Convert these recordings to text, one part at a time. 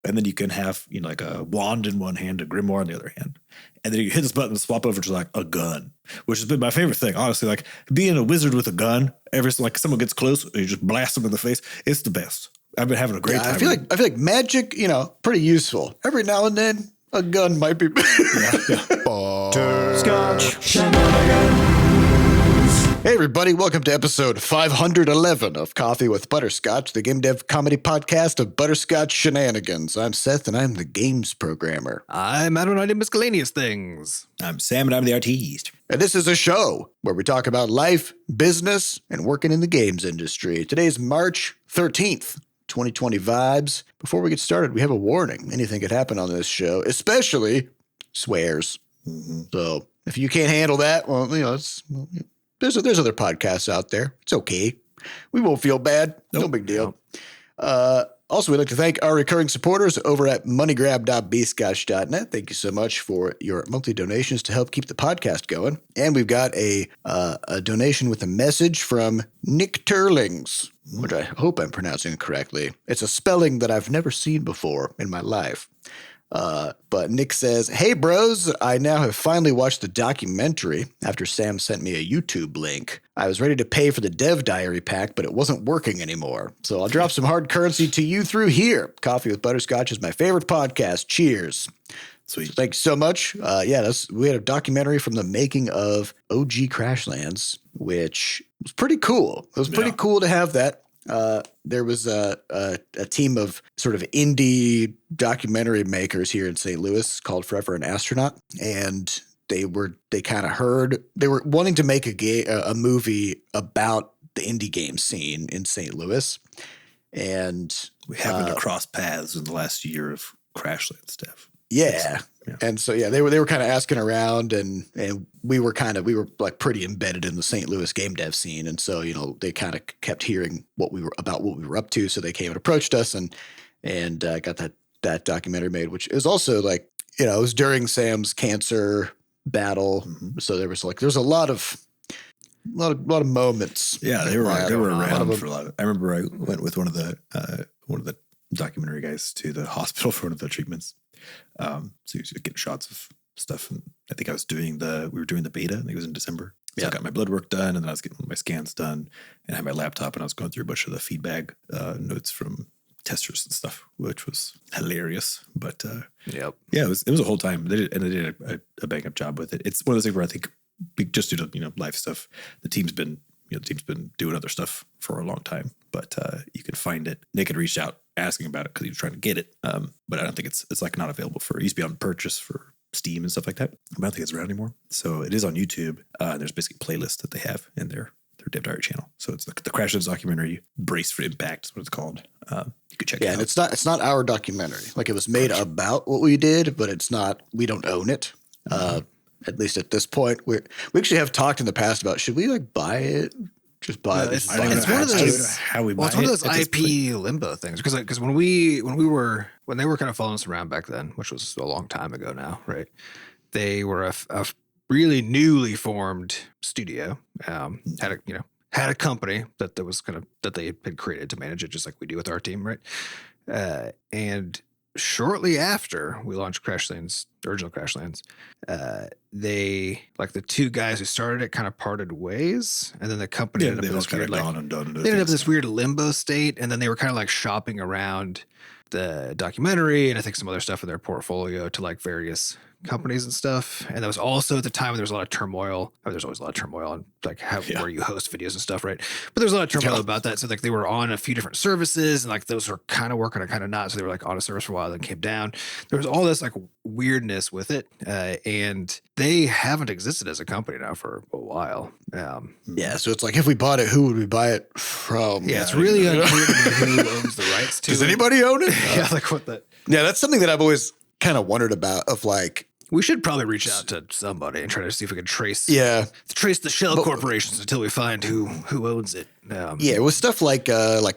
and then you can have, you know, like a wand in one hand, a grimoire in the other hand. And then you hit this button and swap over to like a gun, which has been my favorite thing. Honestly, like being a wizard with a gun, like someone gets close, you just blast them in the face. It's the best. I've been having a great time. I feel like magic, you know, pretty useful. Every now and then, a gun might be. Butterscotch. Hey, everybody. Welcome to episode 511 of Coffee with Butterscotch, the game dev comedy podcast of Butterscotch Shenanigans. I'm Seth, and I'm the games programmer. I'm Adam, and I do miscellaneous things. I'm Sam, and I'm the artiste. And this is a show where we talk about life, business, and working in the games industry. Today's March 13th. 2020 vibes. Before we get started, we have a warning. Anything could happen on this show, especially swears. Mm-hmm. So if you can't handle that, well, you know, there's other podcasts out there. It's okay. We won't feel bad. Nope. No big deal. Also, we'd like to thank our recurring supporters over at moneygrab.bscotch.net. Thank you so much for your monthly donations to help keep the podcast going. And we've got a donation with a message from Nick Turlings, which I hope I'm pronouncing correctly. It's a spelling that I've never seen before in my life. But Nick says, "Hey bros, I now have finally watched the documentary after Sam sent me a YouTube link. I was ready to pay for the dev diary pack, but it wasn't working anymore. So I'll drop some hard currency to you through here. Coffee with Butterscotch is my favorite podcast. Cheers." Sweet. So thanks so much. We had a documentary from the making of OG Crashlands, which was pretty cool. It was pretty cool to have that. There was a team of sort of indie documentary makers here in St. Louis called Forever an Astronaut, and they were wanting to make a movie about the indie game scene in St. Louis, and we happened to cross paths in the last year of Crashlands stuff. Yeah. And so, they were kind of asking around, and we were like pretty embedded in the St. Louis game dev scene. And so, you know, they kind of kept hearing what we were up to. So they came and approached us and got that documentary made, which is also like, you know, it was during Sam's cancer battle. Mm-hmm. So there was a lot of moments. Yeah. They were around for a lot of, I remember I went with one of the documentary guys to the hospital for one of the treatments. So he was getting shots of stuff, and I think we were doing the beta. I think it was in December. So I got my blood work done, and then I was getting my scans done, and I had my laptop, and I was going through a bunch of the feedback notes from testers and stuff, which was hilarious. But it was a whole time. They did a bang up job with it. It's one of those things where I think just due to, you know, life stuff, the team's been doing other stuff for a long time, but you can find it. Nick had reached out asking about it because he was trying to get it, but I don't think it's like not available it used to be on purchase for Steam and stuff like that. I don't think it's around anymore. So it is on YouTube. There's basically playlists that they have in their Dev Diary channel. So it's the Crashlands documentary, Brace for Impact is what it's called. You could check it out. And it's not our documentary. Like, it was made about what we did, but it's not. We don't own it. At least at this point, we actually have talked in the past about, should we like buy it? Just buy it. It's one of those. How we buy it's one of those IP limbo things, because when they were kind of following us around back then, which was a long time ago now, right? They were a really newly formed studio. Had a company that they had created to manage it, just like we do with our team, right? And shortly after we launched Crashlands, the original Crashlands, they, like, the two guys who started it kind of parted ways, and then the company ended up in this weird limbo state, and then they were kind of like shopping around the documentary and I think some other stuff in their portfolio to like various companies and stuff. And that was also at the time when there was a lot of turmoil. I mean, there's always a lot of turmoil on like where you host videos and stuff, right? But there's a lot of turmoil about that. So like they were on a few different services, and like those were kind of working and kind of not. So they were like on a service for a while, then came down. There was all this like weirdness with it, and they haven't existed as a company now for a while. So it's like, if we bought it, who would we buy it from? Yeah, it's really unclear to me who owns the rights to it. Does anybody own it? Like what that? Yeah, that's something that I've always kind of wondered about, of like, we should probably reach out to somebody and try to see if we can trace the shell corporations until we find who owns it. With stuff like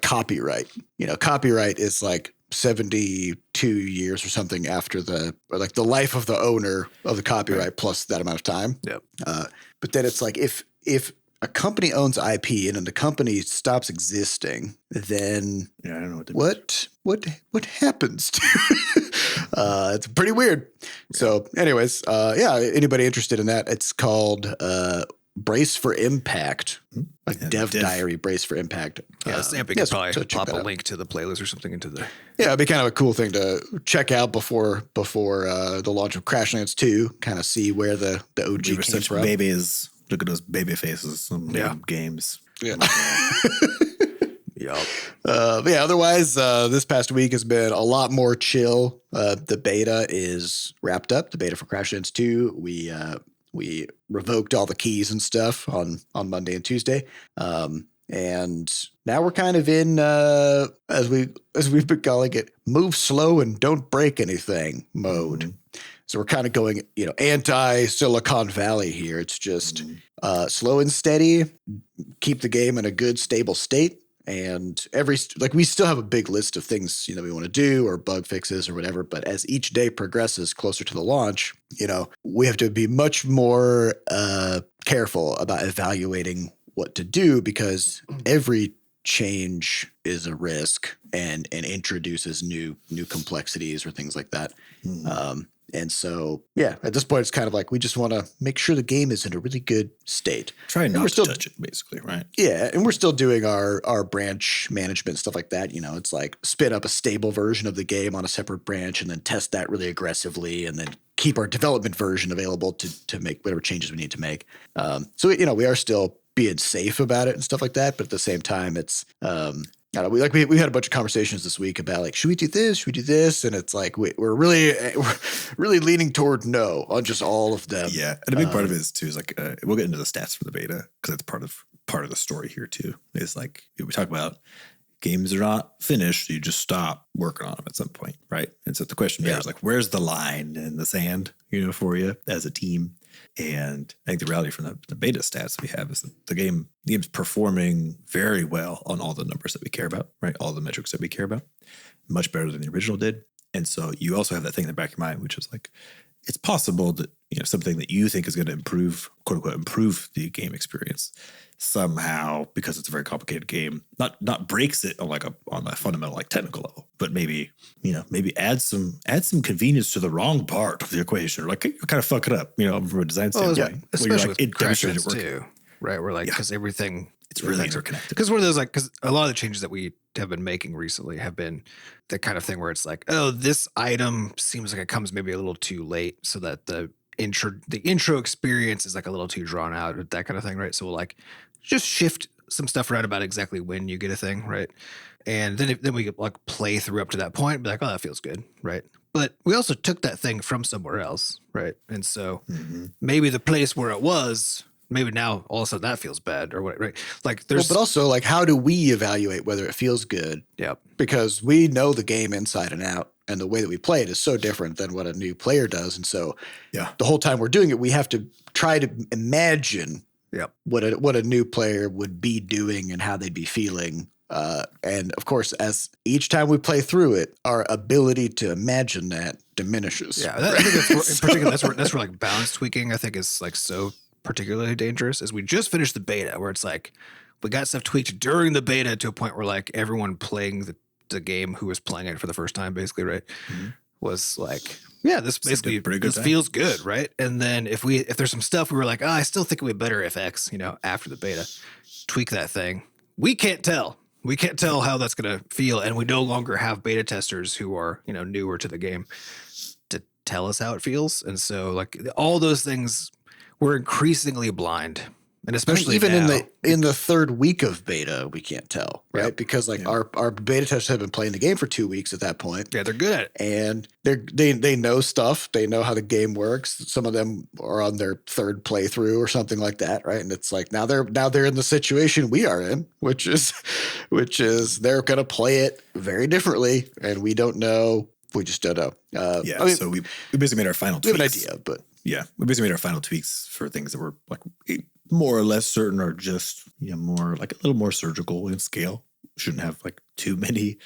copyright. You know, copyright is like 72 years or something after the life of the owner of the copyright plus that amount of time. Yep. But then it's like, if a company owns IP and then the company stops existing, then I don't know what happens to it's pretty weird. So anyways, anybody interested in that, it's called Brace for Impact, like Dev Diary Brace for Impact. Stampy could probably pop a link to the playlist or something into there. Yeah, it'd be kind of a cool thing to check out before the launch of Crashlands 2, kind of see where the OG we were came such from. babies. Look at those baby faces. Some games. Yeah. Yup. Otherwise, this past week has been a lot more chill. The beta is wrapped up. The beta for Crashlands 2. We revoked all the keys and stuff on Monday and Tuesday. And now we're kind of in, as we've been calling it, move slow and don't break anything mode. Mm-hmm. So we're kind of going, anti-Silicon Valley here. It's just slow and steady, keep the game in a good, stable state. And we still have a big list of things, we want to do or bug fixes or whatever. But as each day progresses closer to the launch, we have to be much more careful about evaluating what to do, because every change is a risk and introduces new complexities or things like that. And so, at this point, it's kind of like we just want to make sure the game is in a really good state. Try not to touch it, basically, right? Yeah, and we're still doing our branch management, stuff like that. It's like spin up a stable version of the game on a separate branch and then test that really aggressively and then keep our development version available to make whatever changes we need to make. So, we are still being safe about it and stuff like that. But at the same time, it's we had a bunch of conversations this week about like, should we do this? Should we do this? And it's like we're really leaning toward no on just all of them. Yeah, and a big part of it is too is like we'll get into the stats for the beta because it's part of the story here too. Is like we talk about games are not finished, you just stop working on them at some point, right? And so the question there is like, where's the line in the sand, for you as a team? And I think the reality from the beta stats we have is that the game's performing very well on all the numbers that we care about, right? All the metrics that we care about, much better than the original did. And so you also have that thing in the back of your mind, which is like, it's possible that, something that you think is going to improve, quote unquote, improve the game experience somehow, because it's a very complicated game, not breaks it on a fundamental, like technical level, but maybe add some convenience to the wrong part of the equation, or like kind of fuck it up, from a design standpoint. Especially with Crashlands too, right? We're like, because everything, it's really interconnected. Because one of those, like, because a lot of the changes that we have been making recently have been the kind of thing where it's like, oh, this item seems like it comes maybe a little too late, so that the intro experience is like a little too drawn out, or that kind of thing, right? So we'll like just shift some stuff around about exactly when you get a thing, right? And then we like play through up to that point, and be like, oh, that feels good, right? But we also took that thing from somewhere else, right? And so maybe the place where it was, maybe now all of a sudden that feels bad or what, right? Like but also like, how do we evaluate whether it feels good? Yeah. Because we know the game inside and out, and the way that we play it is so different than what a new player does. And so the whole time we're doing it, we have to try to imagine what a new player would be doing and how they'd be feeling. And of course, as each time we play through it, our ability to imagine that diminishes. Yeah, I think that's in particular, that's where like balance tweaking, I think, is like so particularly dangerous. Is we just finished the beta, where it's like we got stuff tweaked during the beta to a point where like everyone playing the game who was playing it for the first time, basically, right, was like, yeah, this basically feels good, right? And then if there's some stuff we were like, I still think it would be better if X, after the beta, tweak that thing. We can't tell. We can't tell how that's going to feel, and we no longer have beta testers who are, newer to the game to tell us how it feels. And so, like, all those things, we're increasingly blind, and especially even now, in the third week of beta, we can't tell, right? Because like our beta testers have been playing the game for 2 weeks at that point. Yeah, they're good at it, and they know stuff. They know how the game works. Some of them are on their third playthrough or something like that, right? And it's like now they're in the situation we are in, which is they're going to play it very differently, and we don't know. We just don't know. So we basically made our final tweaks. We have an idea, but we basically made our final tweaks for things that were like more or less certain, or just more like a little more surgical in scale. Shouldn't have like too many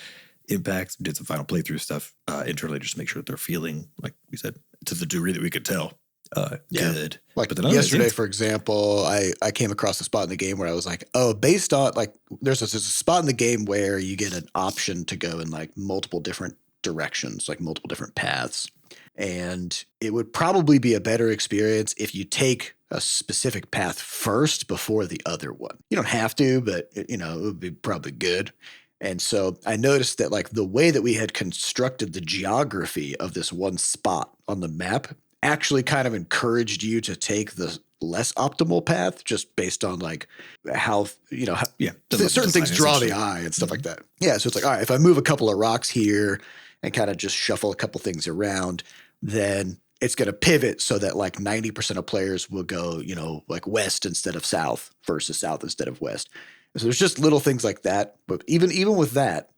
impacts. We did some final playthrough stuff internally just to make sure that they're feeling, like we said, to the degree that we could tell, good. Like but then yesterday, for example, I came across a spot in the game where I was like, oh, based on like there's a spot in the game where you get an option to go in like multiple different directions, like multiple different paths. And it would probably be a better experience if you take a specific path first before the other one. You don't have to, but it would be probably good. And so I noticed that like the way that we had constructed the geography of this one spot on the map actually kind of encouraged you to take the less optimal path just based on like how, certain things draw the eye and stuff like that. Yeah. So it's like, all right, if I move a couple of rocks here and kind of just shuffle a couple things around, then it's going to pivot so that like 90% of players will go, like west instead of south versus south instead of west. So there's just little things like that. But even with that,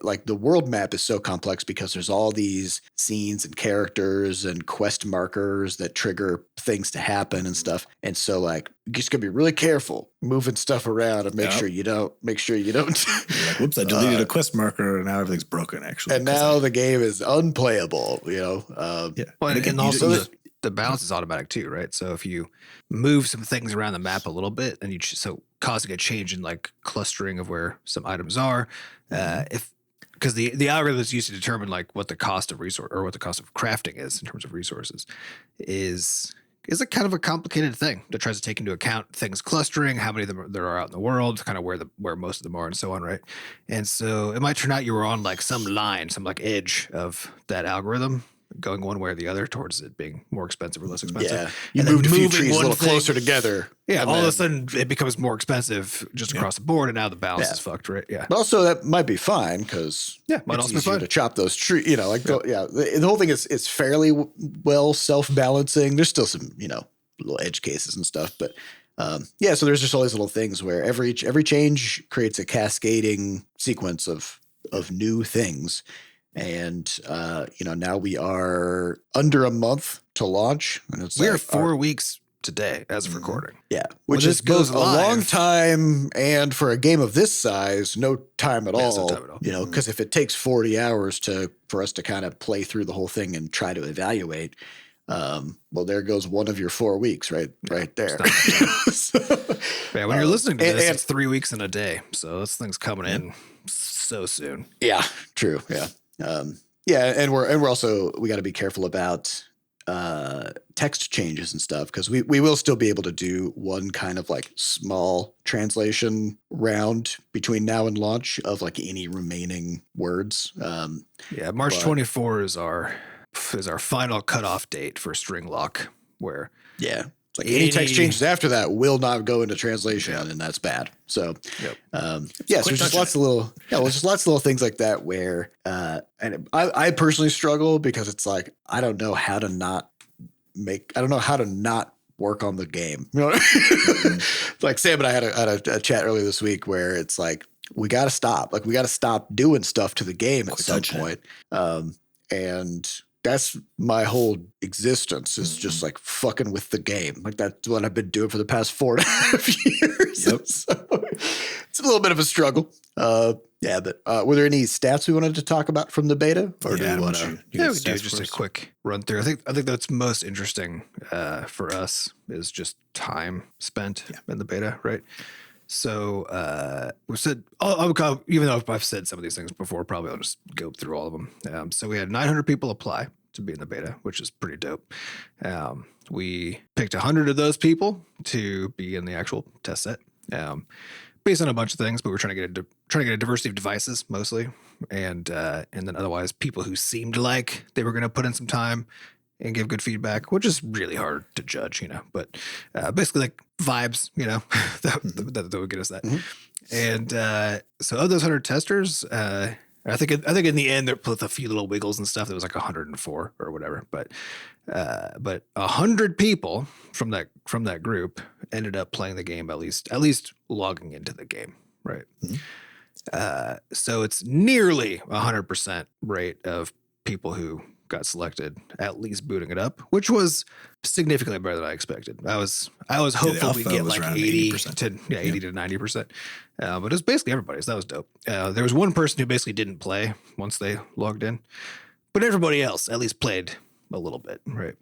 like the world map is so complex because there's all these scenes and characters and quest markers that trigger things to happen and stuff. And so like you just gotta be really careful moving stuff around and make sure you don't You're like, whoops, I deleted a quest marker and now everything's broken actually. And now the game is unplayable, Well, and also the balance is automatic too, right? So if you move some things around the map a little bit and causing a change in like clustering of where some items are, because the algorithm is used to determine like what the cost of resource or what the cost of crafting is in terms of resources is a kind of a complicated thing that tries to take into account things clustering, how many of them there are out in the world, kind of where most of them are and so on, right? And so it might turn out you were on like some line, some like edge of that algorithm, going one way or the other towards it being more expensive or less expensive. Yeah, you moved a few trees a little closer together. Yeah, all of a sudden it becomes more expensive just across the board, and now the balance is fucked, right? Yeah. But also that might be fine because might also be easier fine to chop those trees. The whole thing is fairly well self-balancing. There's still some little edge cases and stuff, but so there's just all these little things where every change creates a cascading sequence of new things. And, now we are under a month to launch. And we are 4 weeks today as of recording. Yeah. Which is both a long time and for a game of this size, no time at all. Because if it takes 40 hours for us to kind of play through the whole thing and try to evaluate, well, there goes one of your 4 weeks right there. When you're listening to this, it's 3 weeks in a day. So this thing's coming in so soon. Yeah, true. Yeah. And we're also, we got to be careful about text changes and stuff because we will still be able to do one kind of like small translation round between now and launch of like any remaining words. March 24 is our final cutoff date for string lock, where like any text changes after that will not go into translation, and that's bad. So, so there's just lots of little things like that where, and I personally struggle because it's like I don't know how to not work on the game. Like Sam and I had a chat earlier this week where it's like we got to stop. Like we got to stop doing stuff to the game at some point, and that's my whole existence is just like fucking with the game. Like that's what I've been doing for the past 4.5 years. Yep. So it's a little bit of a struggle. But were there any stats we wanted to talk about from the beta? Or do you want to? We can do just a quick run through. I think that's most interesting for us is just time spent in the beta, right? So we said, even though I've said some of these things before, probably I'll just go through all of them. So we had 900 people apply to be in the beta, which is pretty dope. We picked 100 of those people to be in the actual test set, based on a bunch of things. But we're trying to get a diversity of devices mostly, and then otherwise people who seemed like they were going to put in some time and give good feedback, which is really hard to judge, But basically, like vibes, that would get us that. And so of those 100 testers, I think in the end, with a few little wiggles and stuff, there was like 104 or whatever. But 100 people from that group ended up playing the game, at least logging into the game, right? So it's nearly 100% rate of people who got selected at least booting it up, which was significantly better than I expected. I was hopeful we'd get like 80 to 90%. But it was basically everybody, so that was dope. There was one person who basically didn't play once they logged in, but everybody else at least played a little bit, right?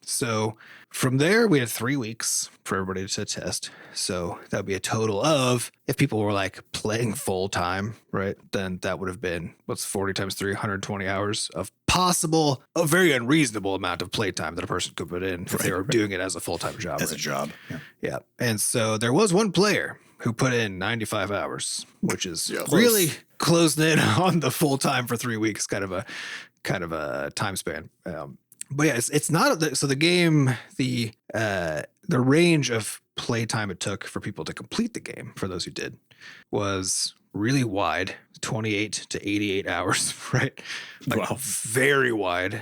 So from there, we had 3 weeks for everybody to test. So that would be a total of, if people were like playing full time, right? Then that would have been, what's 40 times 3, 120 hours of possible, a very unreasonable amount of playtime that a person could put in if they were doing it as a full-time job. As a job. Yeah. Yeah. And so there was one player who put in 95 hours, which is really closing in on the full time for 3 weeks, kind of a time span. But yeah, it's not so the game, the range of playtime it took for people to complete the game, for those who did, was really wide, 28 to 88 hours, right? Like, wow, very wide.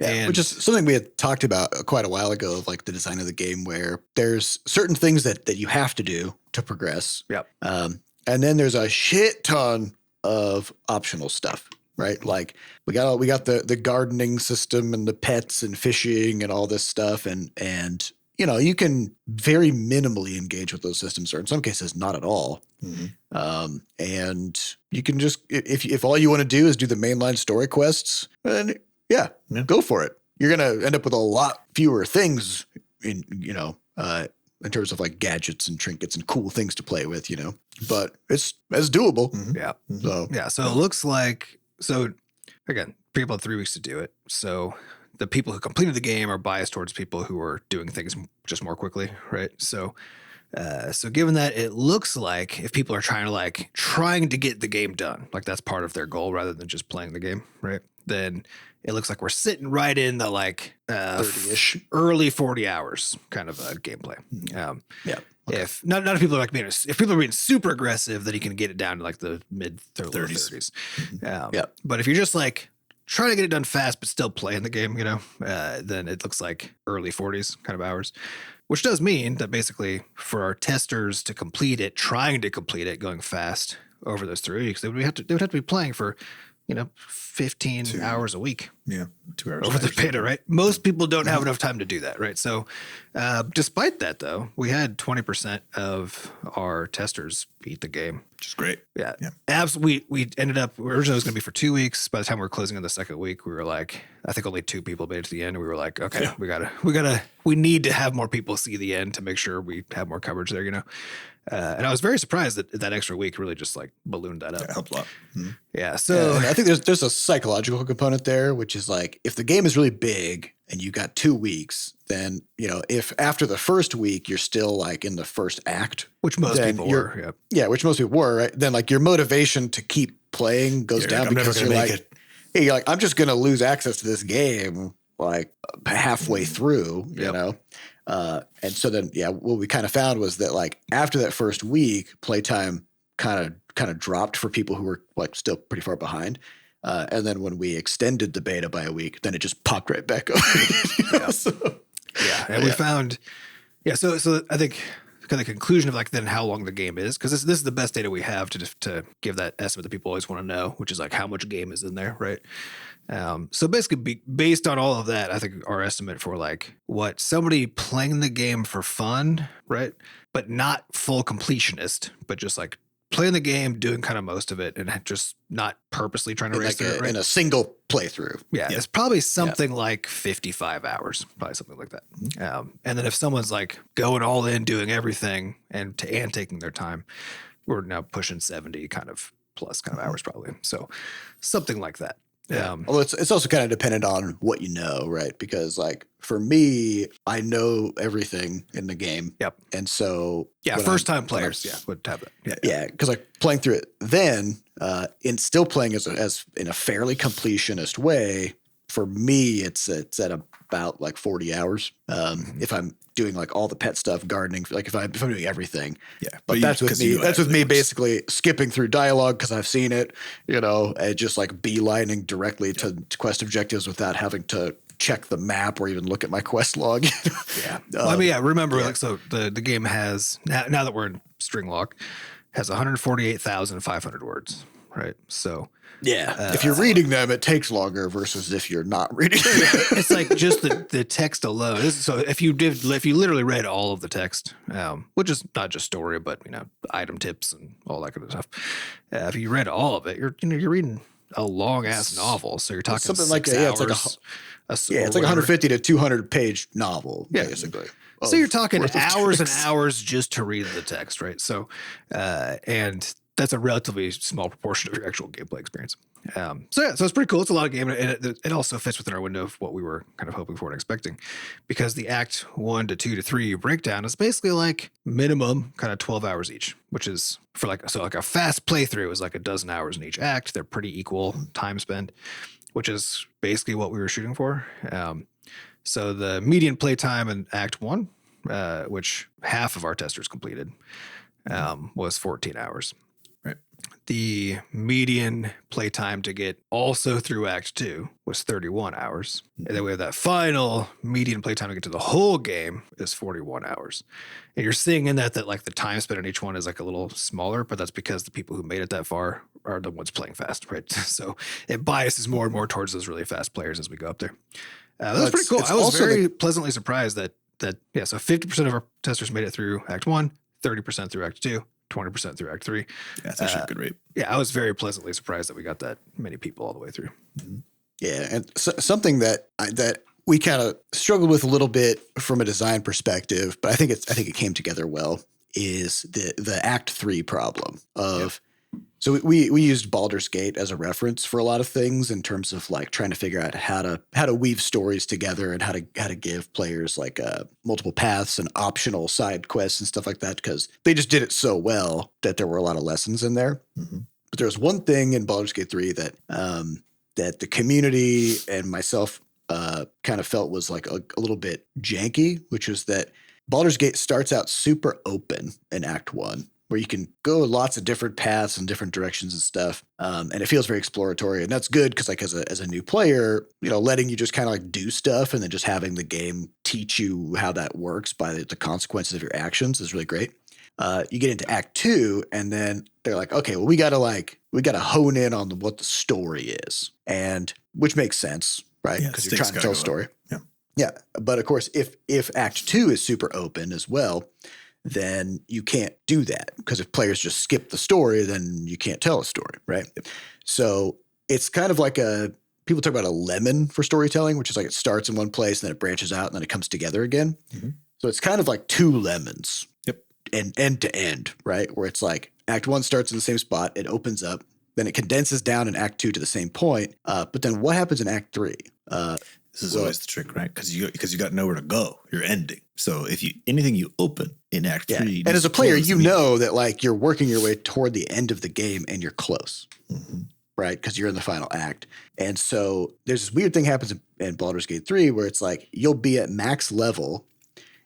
And which is something we had talked about quite a while ago, of like the design of the game, where there's certain things that you have to do to progress. Yep. And then there's a shit ton of optional stuff, right? Like we got the gardening system and the pets and fishing and all this stuff. And you know, you can very minimally engage with those systems, or in some cases not at all. Mm-hmm. And you can just, if all you want to do is do the mainline story quests, then go for it. You're going to end up with a lot fewer things in terms of like gadgets and trinkets and cool things to play with, you know, but it's doable. Mm-hmm. Yeah. So it looks like, so again, people had 3 weeks to do it. So the people who completed the game are biased towards people who are doing things just more quickly. Right. So given that, it looks like if people are trying to get the game done, like that's part of their goal rather than just playing the game. Right. Then it looks like we're sitting right in the 30-ish, early 40 hours kind of gameplay. Okay. If not if people are if people are being super aggressive, then you can get it down to like the mid 30s. But if you're just like trying to get it done fast but still playing the game, you know, then it looks like early 40s kind of hours, which does mean that basically for our testers to trying to complete it, going fast over those 3 weeks, they would have to be playing for, 15 hours a week. Yeah. 2 hours over the beta, right? Most people don't have enough time to do that, right? So despite that, though, we had 20% of our testers beat the game. Which is great. Yeah. Absolutely. We ended up, originally it was going to be for 2 weeks. By the time we were closing on the second week, we were like, I think only 2 people made it to the end. And we were like, okay, we need to have more people see the end to make sure we have more coverage there, you know? And I was very surprised that extra week really just like ballooned that up. It helped a lot. Mm-hmm. Yeah. So I think there's a psychological component there, which is like, if the game is really big and you got 2 weeks, then, if after the first week you're still like in the first act, which most people were, which most people were, right? Then like your motivation to keep playing goes down because you're like, I'm just going to lose access to this game like halfway through, you know? And so then, what we kind of found was that like after that first week, playtime kind of dropped for people who were like still pretty far behind. And then when we extended the beta by a week, then it just popped right back up. And we found, so I think kind of the conclusion of like then how long the game is, because this is the best data we have to give that estimate that people always want to know, which is like how much game is in there, right? So basically, based on all of that, I think our estimate for like what somebody playing the game for fun, right, but not full completionist, but just like playing the game, doing kind of most of it, and just not purposely trying to race through it, right? In a single playthrough. It's probably something like 55 hours, probably something like that. And then if someone's like going all in, doing everything, and taking their time, we're now pushing 70 kind of plus kind of hours probably. So something like that. Well, it's also kind of dependent on what you know, right? Because like for me, I know everything in the game. Yep. And so first time players, would have that. Yeah, because like playing through it then, in still playing as in a fairly completionist way, for me, it's at about like 40 hours. If I'm doing like all the pet stuff, gardening, like if I'm doing everything. Yeah. But that's with me. That's with me basically skipping through dialogue because I've seen it, and just like beelining directly to quest objectives without having to check the map or even look at my quest log. Remember, like, so the game has, now that we're in string lock, has 148,500 words, right? So if you're reading them, it takes longer versus if you're not reading them. It's like just the text alone. So if you literally read all of the text, which is not just story, but item tips and all that kind of stuff. If you read all of it, you're reading a long ass novel. So you're talking something like hours it's like 150 to 200 page novel, basically. So you're talking hours and hours just to read the text, right? So, and that's a relatively small proportion of your actual gameplay experience. So it's pretty cool. It's a lot of game, and it also fits within our window of what we were kind of hoping for and expecting, because the act 1 to 2 to 3 breakdown is basically like minimum kind of 12 hours each, which is for like a fast playthrough is like a dozen hours in each act. They're pretty equal time spent, which is basically what we were shooting for. So the median playtime in Act 1, which half of our testers completed, was 14 hours. Right. The median playtime to get also through Act 2 was 31 hours. And then we have that final median playtime to get to the whole game is 41 hours. And you're seeing in that like the time spent on each one is like a little smaller, but that's because the people who made it that far are the ones playing fast, right? So it biases more and more towards those really fast players as we go up there. That was pretty cool. I was very pleasantly surprised that so 50% of our testers made it through Act 1, 30% through Act 2, 20% through Act 3. Yeah, that's actually a good rate. Yeah, I was very pleasantly surprised that we got that many people all the way through. Mm-hmm. Yeah, and something that we kind of struggled with a little bit from a design perspective, but I think it came together well, is the Act 3 problem of So we used Baldur's Gate as a reference for a lot of things in terms of like trying to figure out how to weave stories together and how to give players like multiple paths and optional side quests and stuff like that, because they just did it so well that there were a lot of lessons in there. Mm-hmm. But there was one thing in Baldur's Gate 3 that that the community and myself kind of felt was like a little bit janky, which was that Baldur's Gate starts out super open in Act 1. Where you can go lots of different paths and different directions and stuff. And it feels very exploratory. And that's good because like as a new player, letting you just kind of like do stuff and then just having the game teach you how that works by the consequences of your actions is really great. You get into Act 2 and then they're like, okay, well, we got to hone in on what the story is. And which makes sense, right? Because you're trying to tell a story. Yeah. But of course, if Act 2 is super open as well, then you can't do that, because if players just skip the story, then you can't tell a story, right? Yep. So it's kind of like people talk about a lemon for storytelling, which is like it starts in one place and then it branches out and then it comes together again. Mm-hmm. So it's kind of like two lemons. Yep. And end to end, right? Where it's like Act 1 starts in the same spot, it opens up, then it condenses down in Act 2 to the same point. But then what happens in Act 3? This is always the trick, right? Because you got nowhere to go. You're ending. So if anything you open in Act 3, and as a player, you know that like you're working your way toward the end of the game and you're close, mm-hmm. right? Because you're in the final act. And so there's this weird thing happens in Baldur's Gate 3 where it's like you'll be at max level.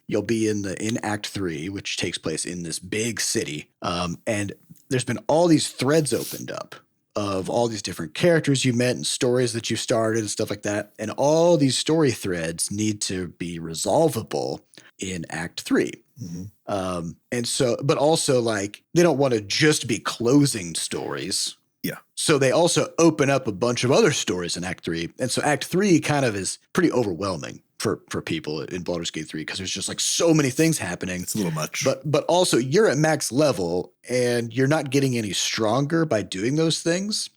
You'll be in Act 3, which takes place in this big city, and there's been all these threads opened up of all these different characters you met and stories that you started and stuff like that. And all these story threads need to be resolvable in Act 3. Mm-hmm. And so, but also like they don't want to just be closing stories. Yeah. So they also open up a bunch of other stories in Act 3. And so Act 3 kind of is pretty overwhelming for people in Baldur's Gate 3 because there's just like so many things happening. It's a little much. But also you're at max level and you're not getting any stronger by doing those things.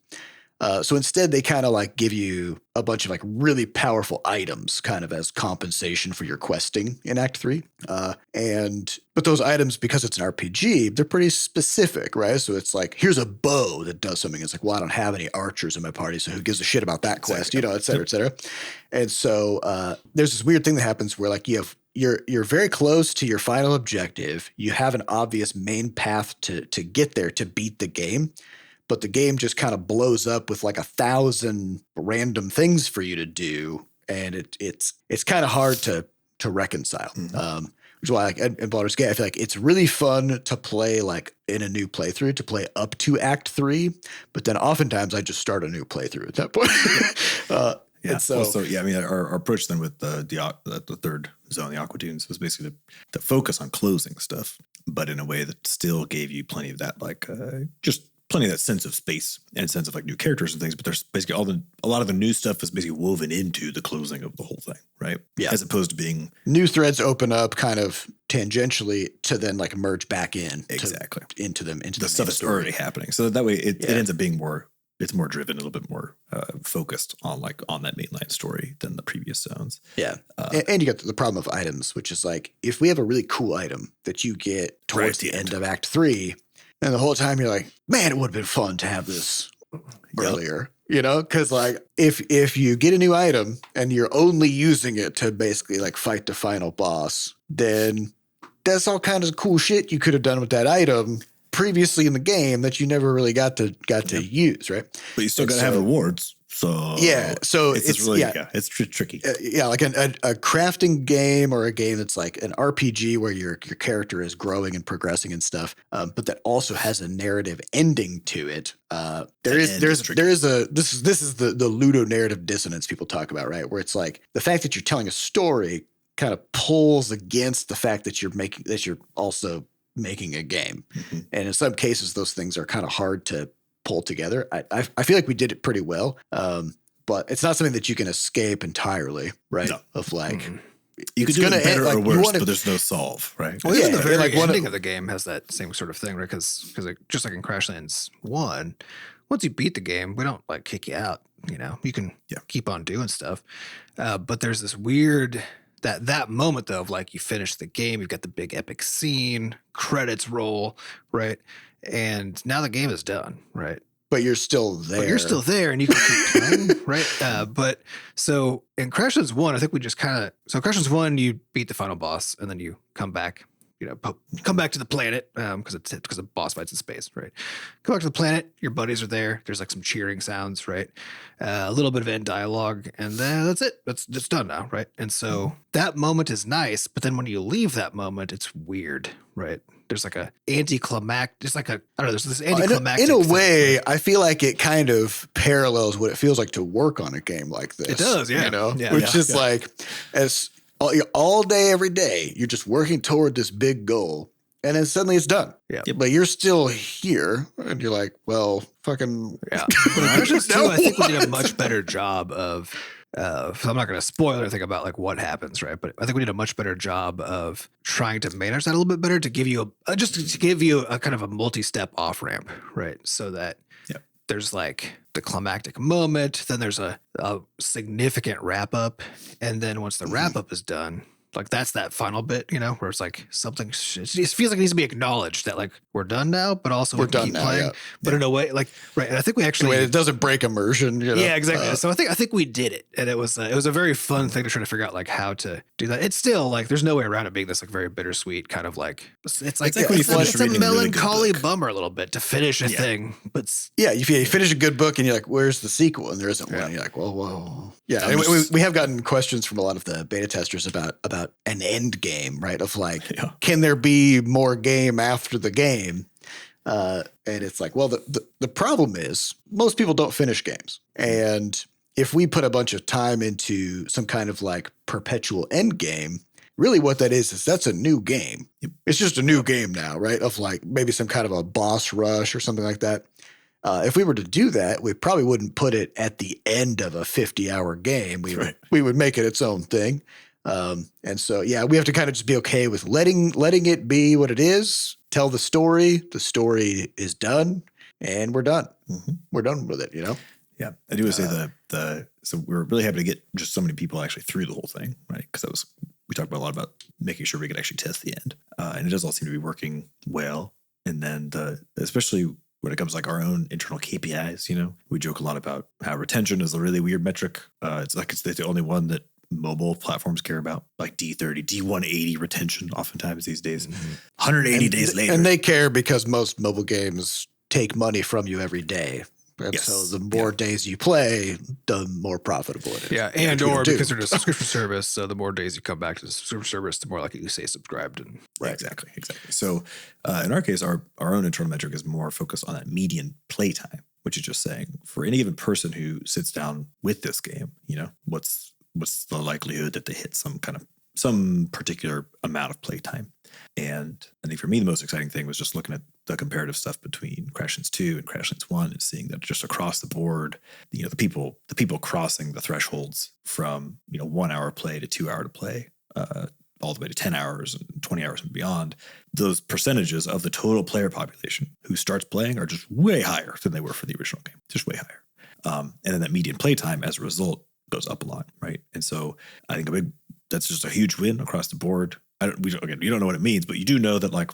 So instead they kind of like give you a bunch of like really powerful items kind of as compensation for your questing in Act 3. But those items, because it's an RPG, they're pretty specific, right? So it's like, here's a bow that does something. It's like, well, I don't have any archers in my party, so who gives a shit about that quest, et cetera, et cetera. And so there's this weird thing that happens where like you're very close to your final objective. You have an obvious main path to get there to beat the game. But the game just kind of blows up with like 1,000 random things for you to do, and it's kind of hard to reconcile. Mm-hmm. Which is why, like in Baldur's Gate, I feel like it's really fun to play like in a new playthrough, to play up to Act 3. But then oftentimes I just start a new playthrough at that point. And so, I mean, our approach then with the third zone, the Aqua Dunes, was basically to focus on closing stuff, but in a way that still gave you plenty of that, like just plenty of that sense of space and sense of like new characters and things, but there's basically a lot of the new stuff is basically woven into the closing of the whole thing, right? Yeah. As opposed to being new threads open up kind of tangentially to then like merge back in exactly into the stuff that's already happening. So that way it ends up being more it's more driven, a little bit more focused on that mainline story than the previous zones. Yeah. And you got the problem of items, which is like, if we have a really cool item that you get towards the end of Act 3, and the whole time you're like, man, it would have been fun to have this earlier, you know? Because like, if you get a new item and you're only using it to basically like fight the final boss, then that's all kinds of cool shit you could have done with that item previously in the game that you never really got to use, right? But you still got to have rewards. So yeah, so it's really it's tricky. Like a crafting game or a game that's like an RPG where your character is growing and progressing and stuff, but that also has a narrative ending to it. This is the ludo narrative dissonance people talk about, right? Where it's like the fact that you're telling a story kind of pulls against the fact that you're also making a game. Mm-hmm. And in some cases, those things are kind of hard to pull together. I feel like we did it pretty well, but it's not something that you can escape entirely, right? No. Of like, you could do it better or worse, but there's no solve, right? Well, even the very ending of the game has that same sort of thing, right? Because just like in Crashlands 1, once you beat the game, we don't like kick you out. You know, you can keep on doing stuff, but there's this weird. That moment though of like you finish the game, you've got the big epic scene, credits roll, right? And now the game is done, right? But you're still there. And you can keep playing, right? But so in Crashlands 1, I think we just Crashlands 1, you beat the final boss and then you come back, come back to the planet because of boss fights in space, right? Come back to the planet, your buddies are there. There's like some cheering sounds, right? A little bit of end dialogue, and then that's it. It's done now, right? And so that moment is nice, but then when you leave that moment, it's weird, right? There's like a anticlimactic, just like I don't know, there's this anticlimactic. In a way, I feel like it kind of parallels what it feels like to work on a game like this. It does, yeah. You know, which is like as all day, every day, you're just working toward this big goal, and then suddenly it's done. Yeah, but you're still here, and you're like, well, fucking. Yeah. But in Crashlands 2, I think we did a much better job of. So I'm not going to spoil anything about like what happens, right? But I think we did a much better job of trying to manage that a little bit better to give you to give you a kind of a multi-step off ramp, right? So that there's like the climactic moment, then there's a significant wrap up, and then once the wrap up is done, like that's that final bit, where it's like something. It feels like it needs to be acknowledged that like we're done now, but also we're done keep now, playing. But in a way, like right, and I think we actually it doesn't break immersion. Yeah, exactly. So I think we did it, and it was a very fun thing to try to figure out like how to do that. It's still like there's no way around it being this like very bittersweet kind of like it's a melancholy bummer a little bit to finish a thing, but you finish a good book and you're like, where's the sequel? And there isn't one. You're like, whoa. Yeah, we have gotten questions from a lot of the beta testers about an end game, right? Of like, can there be more game after the game? And it's like, well, the problem is most people don't finish games. And if we put a bunch of time into some kind of like perpetual end game, really what that is that's a new game. It's just a new game now, right? Of like maybe some kind of a boss rush or something like that. If we were to do that, we probably wouldn't put it at the end of a 50-hour game. We would make it its own thing. And so, we have to kind of just be okay with letting it be what it is, tell the story. The story is done and we're done. Mm-hmm. We're done with it, Yeah. I do want to say so we were really happy to get just so many people actually through the whole thing, right? Because we talked a lot about making sure we could actually test the end. And it does all seem to be working well. And then especially when it comes to like our own internal KPIs, we joke a lot about how retention is a really weird metric. It's the only one that mobile platforms care about, like D30, D180 retention oftentimes these days, 180 days later. And they care because most mobile games take money from you every day. And so the more days you play, the more profitable it is. Yeah, and or because they're a subscription service, so the more days you come back to the subscription service, the more likely you stay subscribed. And right, exactly. So in our case, our own internal metric is more focused on that median playtime, which is just saying for any given person who sits down with this game, what's the likelihood that they hit some particular amount of playtime. And I think for me, the most exciting thing was just looking at the comparative stuff between Crashlands 2 and Crashlands 1 and seeing that just across the board, the people crossing the thresholds from, 1 hour play to 2 hour to play all the way to 10 hours and 20 hours and beyond, those percentages of the total player population who starts playing are just way higher than they were for the original game, just way higher. And then that median playtime as a result goes up a lot, right? And so I think that's just a huge win across the board. You don't know what it means, but you do know that like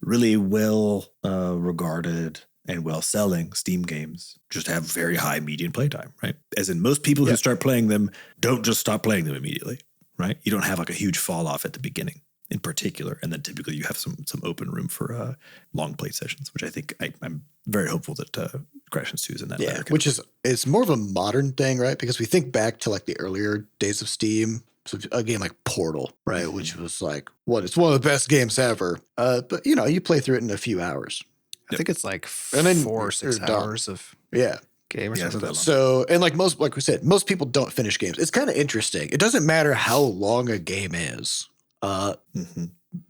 really well regarded and well selling Steam games just have very high median playtime, right? As in most people who start playing them don't just stop playing them immediately, right? You don't have like a huge fall off at the beginning in particular. And then typically you have some open room for long play sessions, which I think I'm very hopeful that Crashlands 2 is in that. Yeah, which is, it's more of a modern thing, right? Because we think back to like the earlier days of Steam. So a game like Portal, right? Which was like, it's one of the best games ever. But you play through it in a few hours. I think it's like 4 or 6 hours of game or something. So, and like we said, most people don't finish games. It's kind of interesting. It doesn't matter how long a game is.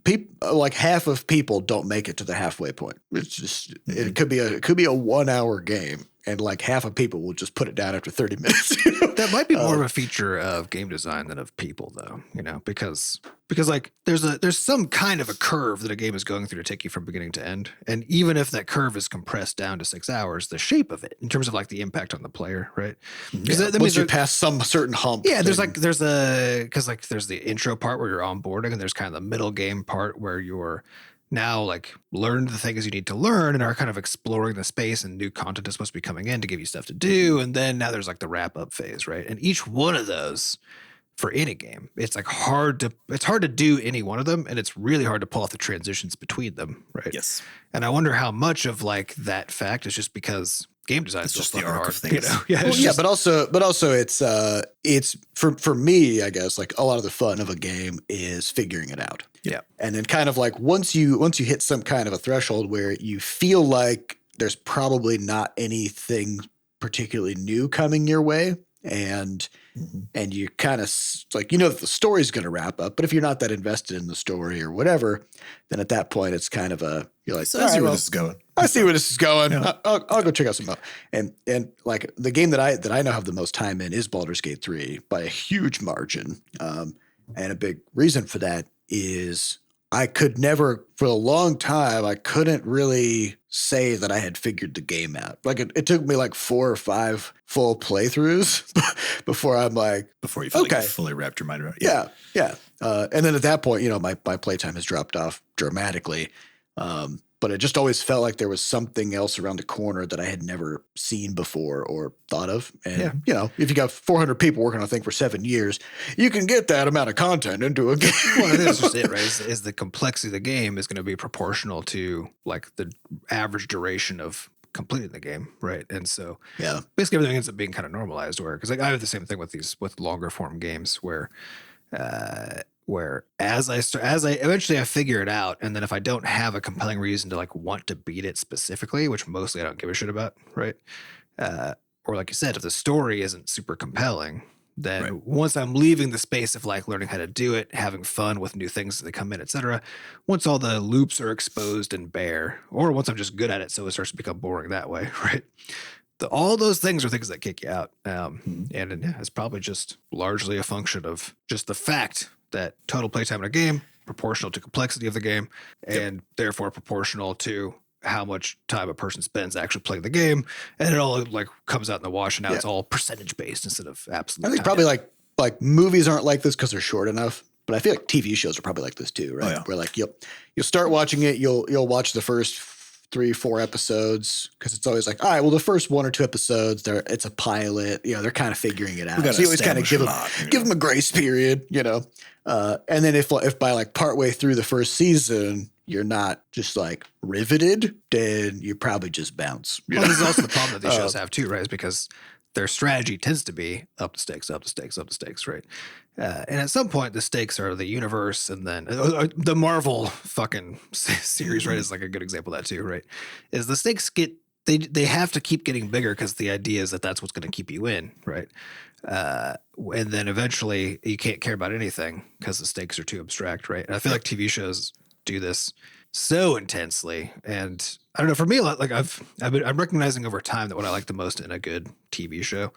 People, like half of people don't make it to the halfway point. It's just it could be a 1 hour game, and like half of people will just put it down after 30 minutes. That might be more of a feature of game design than of people, though. Because like there's some kind of a curve that a game is going through to take you from beginning to end, and even if that curve is compressed down to 6 hours, the shape of it in terms of like the impact on the player, right? Because that means you pass some certain hump. Yeah, there's the intro part where you're onboarding, and there's kind of the middle game part where you're now like learn the things you need to learn and are kind of exploring the space, and new content is supposed to be coming in to give you stuff to do. And then now there's like the wrap up phase, right? And each one of those for any game, it's like hard to do any one of them, and it's really hard to pull off the transitions between them, right? Yes. And I wonder how much of like that fact is just because game design is just the fucking arc hard, of things. But also it's for me, I guess, like a lot of the fun of a game is figuring it out. Yeah. And then kind of like once you hit some kind of a threshold where you feel like there's probably not anything particularly new coming your way, and you kind of like, that the story's going to wrap up, but if you're not that invested in the story or whatever, then at that point it's kind of you're like, I see where this is going. I see where this is going. Yeah. I'll go check out some. And like the game that I now have the most time in is Baldur's Gate 3 by a huge margin. And a big reason for that is I could never, for a long time, I couldn't really say that I had figured the game out. Like it took me like 4 or 5 full playthroughs before I'm like, before you feel like you fully wrapped your mind around it. Yeah. And then at that point, my playtime has dropped off dramatically. But it just always felt like there was something else around the corner that I had never seen before or thought of. And, if you got 400 people working on a thing for 7 years, you can get that amount of content into a game. Well, I think that's just it, right? Is the complexity of the game is going to be proportional to like the average duration of completing the game, right? And so basically everything ends up being kind of normalized, because like I have the same thing with longer form games where as I eventually I figure it out, and then if I don't have a compelling reason to like want to beat it specifically, which mostly I don't give a shit about, right? Or like you said, if the story isn't super compelling, then once I'm leaving the space of like learning how to do it, having fun with new things that come in, etc., once all the loops are exposed and bare, or once I'm just good at it, so it starts to become boring that way, right? All those things are things that kick you out. And it's probably just largely a function of just the fact that total playtime in a game proportional to complexity of the game, and therefore proportional to how much time a person spends actually playing the game, and it all like comes out in the wash, and now it's all percentage based instead of absolute. I think probably like movies aren't like this because they're short enough, but I feel like TV shows are probably like this too, right? Where like you'll start watching it, you'll watch the first 3-4 episodes, because it's always like, all right, well, the first 1 or 2 episodes, it's a pilot, they're kind of figuring it out. So you always kind of give them a grace period, and then if by like partway through the first season you're not just like riveted, then you probably just bounce. Well, this is also the problem that these shows have too, right? Is because their strategy tends to be up the stakes, right? And at some point, the stakes are the universe, and then the Marvel fucking series, right, is like a good example of that too, right? Is the stakes they have to keep getting bigger because the idea is that that's what's going to keep you in, right? And then eventually you can't care about anything because the stakes are too abstract, right? And I feel like TV shows do this so intensely, and I don't know. For me, like I'm recognizing over time that what I like the most in a good TV show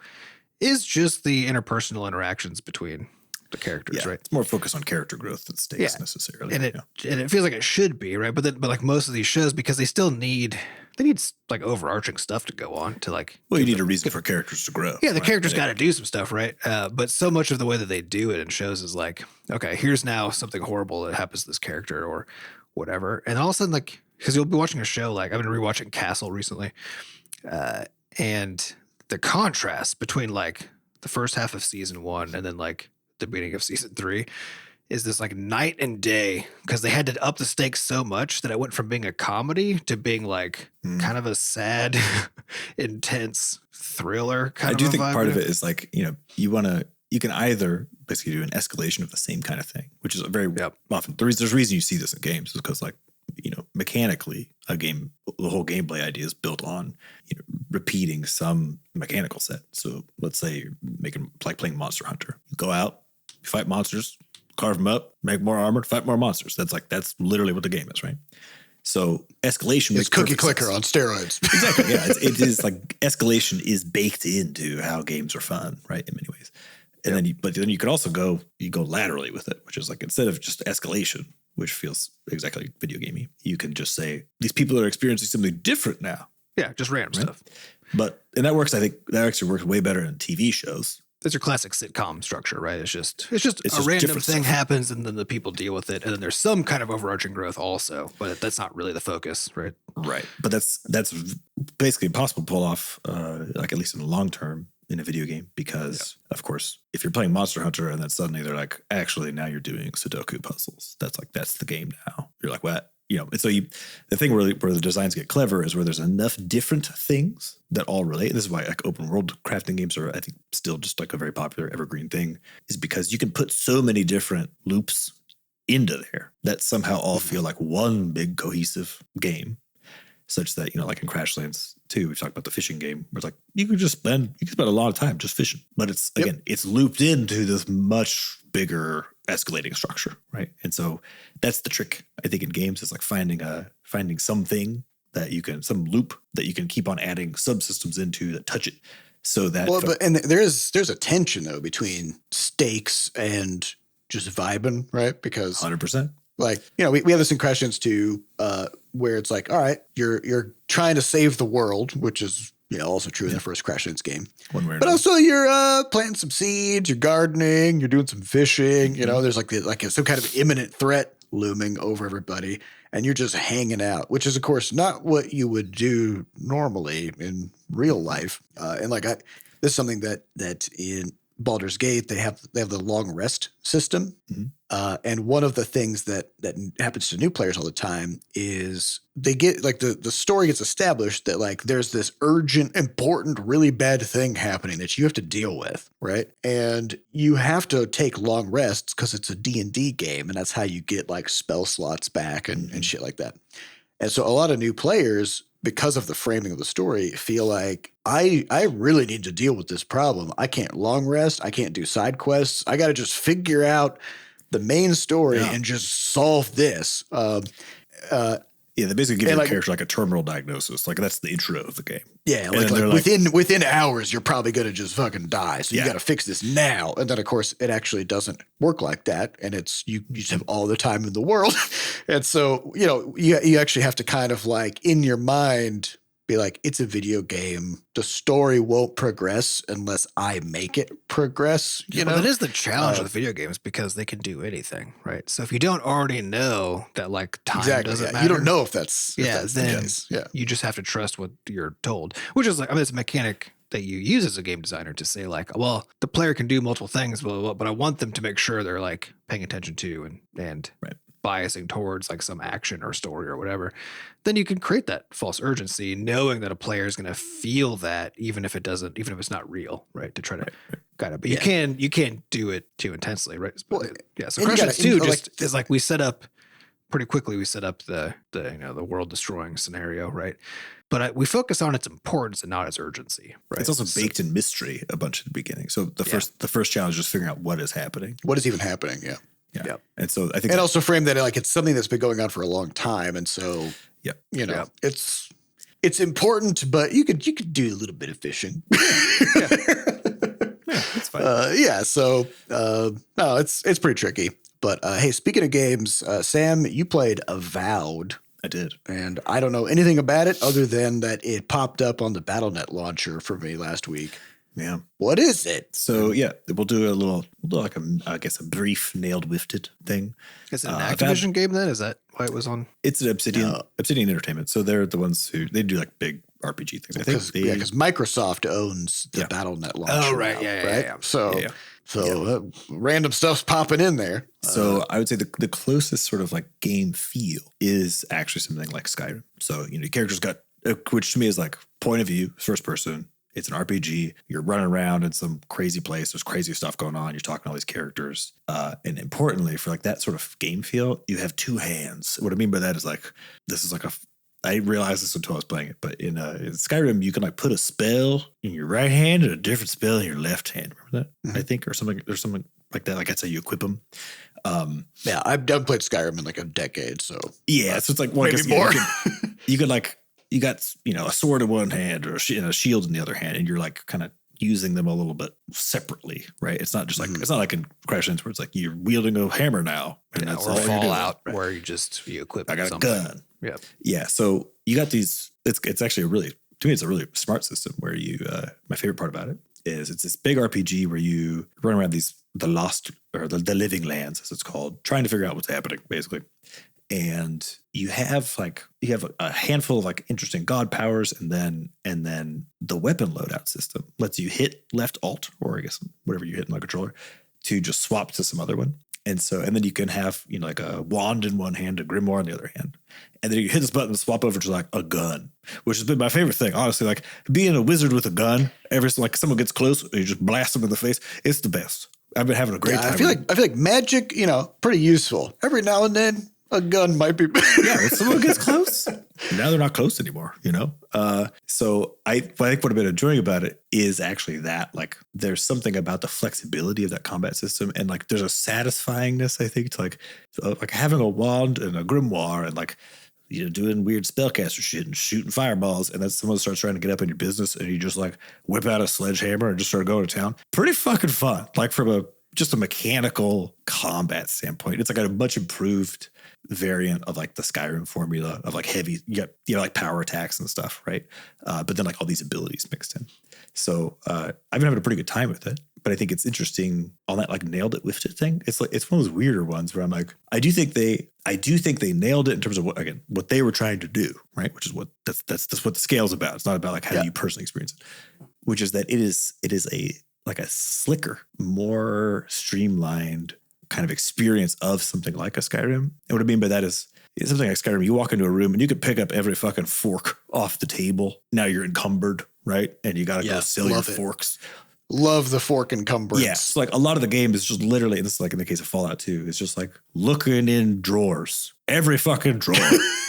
is just the interpersonal interactions between the characters, right? It's more focused on character growth than stakes necessarily. And it feels like it should be, right? But like most of these shows, because they still need like overarching stuff to go on to like. Well, you need a reason for characters to grow. Yeah, the characters got to do some stuff, right? But so much of the way that they do it in shows is like, okay, here's now something horrible that happens to this character or whatever, and all of a sudden, like, because you'll be watching a show, like I've been rewatching Castle recently, and the contrast between like the first half of season 1 and then like the beginning of season 3 is this like night and day, because they had to up the stakes so much that it went from being a comedy to being like kind of a sad, intense thriller kind of. I do think part of it is like, you can either basically do an escalation of the same kind of thing, which is a very often there's a reason you see this in games, is because like, mechanically a game, the whole gameplay idea is built on repeating some mechanical set. So let's say you're playing Monster Hunter. You go out, you fight monsters, carve them up, make more armor, fight more monsters. That's literally what the game is, right? So escalation is cookie clicker on steroids. Exactly. Yeah, it is like escalation is baked into how games are fun, right? In many ways. And then you could also go laterally with it, which is like, instead of just escalation, which feels exactly video gamey, you can just say these people are experiencing something different now. Yeah, just random stuff. And that works. I think that actually works way better in TV shows. That's your classic sitcom structure, right? It's just a random thing happens, and then the people deal with it, and then there's some kind of overarching growth also, but that's not really the focus, right? Right. But that's basically impossible to pull off, like at least in the long term in a video game, because of course, if you're playing Monster Hunter and then suddenly they're like, actually now you're doing Sudoku puzzles, that's the game now. You're like, what? And so the thing where the designs get clever is where there's enough different things that all relate. This is why like open world crafting games are, I think, still just like a very popular evergreen thing, is because you can put so many different loops into there that somehow all feel like one big cohesive game, such that, like in Crashlands 2, we've talked about the fishing game, where it's like you can spend a lot of time just fishing, but it's it's looped into this much bigger escalating structure, right? And so that's the trick, I think, in games, is like finding something that you can, some loop that you can keep on adding subsystems into that touch it, so that. Well, and there's a tension though between stakes and just vibing, right? Because 100%. Like, we have this in Crashlands 2, where it's like, all right, you're trying to save the world, which is also true in the first Crashlands game. But also you're planting some seeds, you're gardening, you're doing some fishing. There's like some kind of imminent threat looming over everybody, and you're just hanging out, which is of course not what you would do normally in real life. And like this is something that in Baldur's Gate they have the long rest system. And one of the things that happens to new players all the time is they get like the story gets established that like there's this urgent, important, really bad thing happening that you have to deal with, right? And you have to take long rests because it's a D&D game, and that's how you get like spell slots back and shit like that. And so a lot of new players, because of the framing of the story, feel like I really need to deal with this problem. I can't long rest. I can't do side quests. I got to just figure out the main story and just solve this. They basically give your character like a terminal diagnosis. Like that's the intro of the game. Yeah, like within hours, you're probably going to just fucking die. So you got to fix this now. And then of course it actually doesn't work like that. And it's, you just have all the time in the world. And so, you actually have to kind of like in your mind be like, it's a video game. The story won't progress unless I make it progress. That is the challenge with video games, because they can do anything, right? So if you don't already know that like time doesn't matter, you don't know if that's then the case. You just have to trust what you're told, which is like, it's a mechanic that you use as a game designer to say like, well, the player can do multiple things, but I want them to make sure they're like paying attention to and biasing towards like some action or story or whatever. Then you can create that false urgency, knowing that a player is going to feel that, even if it's not real, right? To try to guide it, but you can't do it too intensely, right? Well, so Crashlands 2 is like we set up pretty quickly. We set up the world destroying scenario, right? But we focus on its importance and not its urgency, right? It's also baked in mystery a bunch at the beginning. So the first challenge is figuring out what is happening. What is even happening? Yeah. Yeah. And so I think, and also frame that like it's something that's been going on for a long time. And so, it's important, but you could do a little bit of fishing. It's fine. No, it's pretty tricky. But hey, speaking of games, Sam, you played Avowed. I did. And I don't know anything about it other than that it popped up on the Battle.net launcher for me last week. Yeah. What is it? So yeah, we'll do like a brief nailed Whiffed thing. Is it an Activision game then? Is that why it was on? It's an Obsidian Entertainment. So they're the ones who they do like big RPG things. I think because Microsoft owns the Battle.net launcher. Oh right, now, right. Yeah. So random stuff's popping in there. So I would say the closest sort of like game feel is actually something like Skyrim. So your character's got, which to me is like point of view, first person. It's an RPG. You're running around in some crazy place. There's crazy stuff going on. You're talking to all these characters. And importantly, for like that sort of game feel, you have two hands. What I mean by that is like, this is like I didn't realize this until I was playing it, but in Skyrim, you can like put a spell in your right hand and a different spell in your left hand. Remember that? I think, or something. There's something like that. Like that's how you equip them. I've played Skyrim in like a decade, so yeah. So it's like maybe more. You could like you got a sword in one hand or a shield in the other hand, and you're like kind of using them a little bit separately, right? It's not just like it's not like in Crashlands where it's like you're wielding a hammer now, and that's all Fallout you're doing, right? where you equip. I got something. A gun. Yeah, yeah. So you got these. It's actually to me, it's a really smart system where you. My favorite part about it is it's this big RPG where you run around the lost or the living lands, as it's called, trying to figure out what's happening, basically. And you have a handful of like interesting god powers, and then the weapon loadout system lets you hit left alt, or I guess whatever you hit in the controller, to just swap to some other one. And then you can have like a wand in one hand, a grimoire in the other hand, and then you hit this button and swap over to like a gun, which has been my favorite thing, honestly. Like being a wizard with a gun, like someone gets close, you just blast them in the face. It's the best. I've been having a great time. I feel like magic, pretty useful every now and then. A gun might be. Yeah, when someone gets close, now they're not close anymore, So I think what I've been enjoying about it is actually that, like, there's something about the flexibility of that combat system, and like there's a satisfyingness, I think, to like having a wand and a grimoire and like doing weird spellcaster shit and shooting fireballs, and then someone starts trying to get up in your business, and you just like whip out a sledgehammer and just start going to town. Pretty fucking fun, like from just a mechanical combat standpoint. It's like a much improved variant of like the Skyrim formula of like heavy, like power attacks and stuff, right? But then like all these abilities mixed in. So I've been having a pretty good time with it. But I think it's interesting on that like nailed it Whiffed thing. It's one of those weirder ones where I'm like, I do think they nailed it in terms of what they were trying to do, right? Which is that's what the scale's about. It's not about like how you personally experience it, which is that it is a like a slicker, more streamlined kind of experience of something like a Skyrim. And what I mean by that is something like Skyrim, you walk into a room and you could pick up every fucking fork off the table. Now you're encumbered, right? And you got to go sell your forks. Love the fork encumbrance. Yeah. So like a lot of the game is just literally, and this is like in the case of Fallout 2, it's just like looking in drawers, every fucking drawer,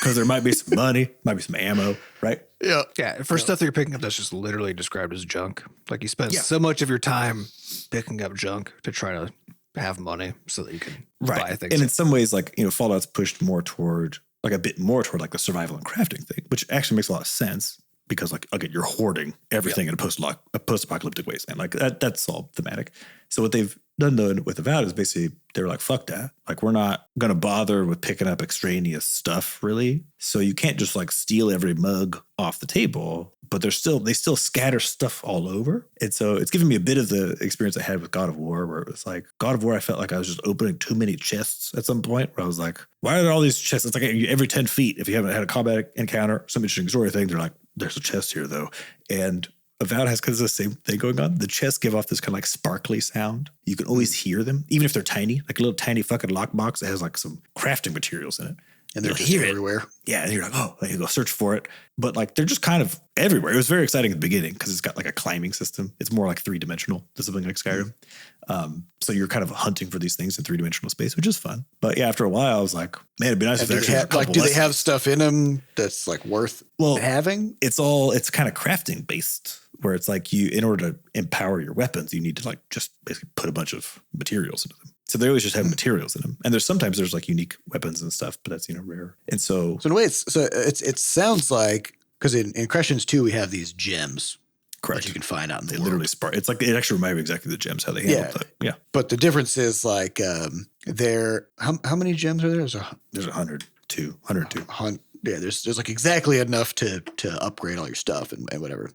because there might be some money, might be some ammo, right? Yeah. Yeah. For stuff that you're picking up that's just literally described as junk. Like you spend so much of your time picking up junk to try to have money so that you can buy things. And in some ways, like, Fallout's pushed more toward like a bit more toward like the survival and crafting thing, which actually makes a lot of sense because like, again, you're hoarding everything in a post-apocalyptic wasteland. Like that's all thematic. So what they've done though with Avowed is basically they were like, fuck that. Like we're not going to bother with picking up extraneous stuff really. So you can't just like steal every mug off the table, but they still scatter stuff all over. And so it's given me a bit of the experience I had with God of War, where it was like God of War, I felt like I was just opening too many chests at some point where I was like, why are there all these chests? It's like every 10 feet, if you haven't had a combat encounter, some interesting story thing, they're like, there's a chest here though. And Avowed has kind of the same thing going on. The chests give off this kind of like sparkly sound. You can always hear them, even if they're tiny, like a little tiny fucking lockbox that has like some crafting materials in it. And they're just everywhere. Yeah, and you're like, oh, you go search for it. But like they're just kind of everywhere. It was very exciting at the beginning because it's got like a climbing system. It's more like 3-dimensional than something like Skyrim. So you're kind of hunting for these things in 3-dimensional space, which is fun. But yeah, after a while, I was like, man, it'd be nice if they actually had a couple do they have stuff in them that's like worth having? It's kind of crafting based, where it's like in order to empower your weapons, you need to like just basically put a bunch of materials into them. So they always just have materials in them. And sometimes there's like unique weapons and stuff, but that's, rare. And so in a way, it sounds like, because in Crashlands 2, we have these gems. Correct. that you can find out in the They world. literally spark. It's like, it actually reminded me exactly of the gems, how they handled that. Yeah. But the difference is like how many gems are there? There's 102. 102. Yeah, there's like exactly enough to upgrade all your stuff and whatever.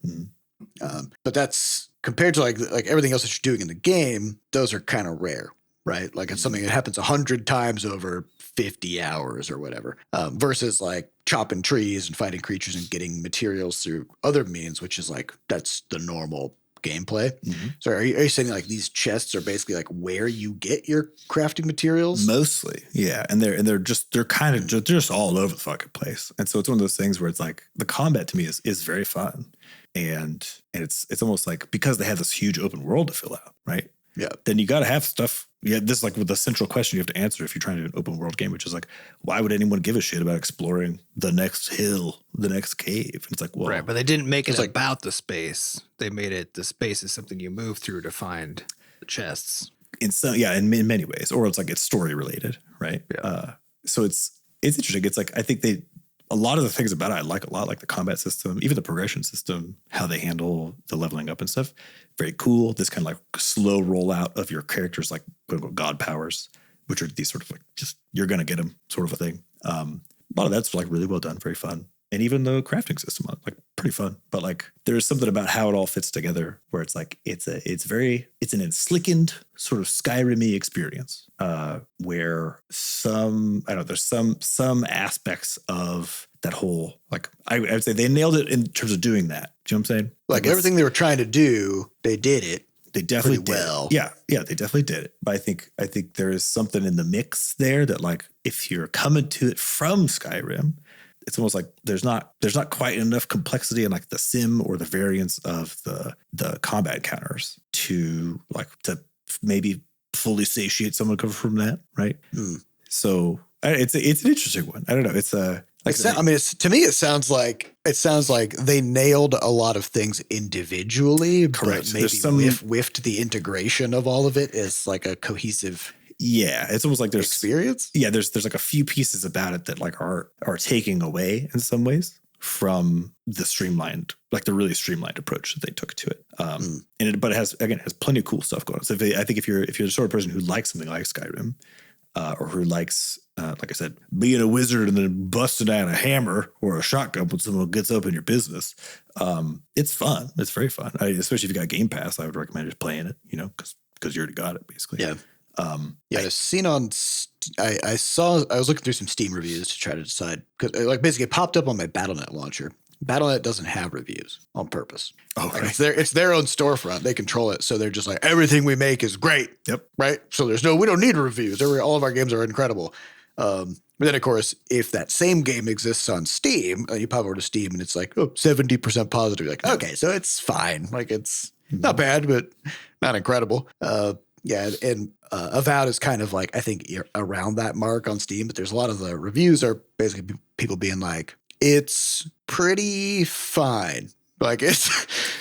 But that's compared to like everything else that you're doing in the game, those are kind of rare, right? Like it's something that happens 100 times over 50 hours or whatever, versus like chopping trees and fighting creatures and getting materials through other means, which is like, that's the normal gameplay. So are you saying like these chests are basically like where you get your crafting materials? Mostly, yeah, and they're just all over the fucking place. And so it's one of those things where it's like the combat to me is very fun, and it's almost like because they have this huge open world to fill out, right? Yeah. Then you got to have stuff. Yeah, this is like with the central question you have to answer if you're trying to do an open world game, which is like, why would anyone give a shit about exploring the next hill, the next cave? And it's like, well, Right, but they didn't make it about the space. They made it the space is something you move through to find the chests. In many ways, or it's like it's story related, right? Yeah. So it's interesting. It's like I think a lot of the things about it I like a lot, like the combat system, even the progression system, how they handle the leveling up and stuff. Very cool. This kind of like slow rollout of your characters, like quote unquote god powers, which are these sort of like just you're gonna get them sort of a thing. A lot of that's like really well done, very fun. And even the crafting system, like pretty fun. But like there's something about how it all fits together where it's like it's an enslickened sort of Skyrim-y experience, where there's some aspects of that whole, like I would say they nailed it in terms of doing that. Do you know what I'm saying? Like everything they were trying to do, they did it. They definitely did. Well. Yeah, they definitely did it. But I think there is something in the mix there that like if you're coming to it from Skyrim, it's almost like there's not quite enough complexity in like the sim or the variance of the combat encounters to maybe fully satiate someone coming from that, right? So it's an interesting one. I don't know. It's to me, it sounds like they nailed a lot of things individually, correct. But maybe whiffed the integration of all of it as like a cohesive. Yeah, it's almost like there's experience. Yeah, there's like a few pieces about it that like are taking away in some ways from the really streamlined approach that they took to it. But it has plenty of cool stuff going on. So I think if you're the sort of person who likes something like Skyrim, or who likes, like I said, being a wizard and then busting down a hammer or a shotgun when someone gets up in your business, it's fun. It's very fun. Especially if you got Game Pass, I would recommend just playing it. Because you already got it basically. Yeah. I've seen I was looking through some Steam reviews to try to decide, because like basically it popped up on my Battle.net launcher. Battle.net doesn't have reviews on purpose. Oh, like right. It's their own storefront. They control it. So they're just like, everything we make is great. Yep. Right. So we don't need reviews. All of our games are incredible. But then of course, if that same game exists on Steam, you pop over to Steam and it's like, 70% positive. You're like, okay, so it's fine. Like it's not bad, but not incredible. And Avowed is kind of like, I think around that mark on Steam, but there's a lot of the reviews are basically people being like, it's pretty fine. Like it's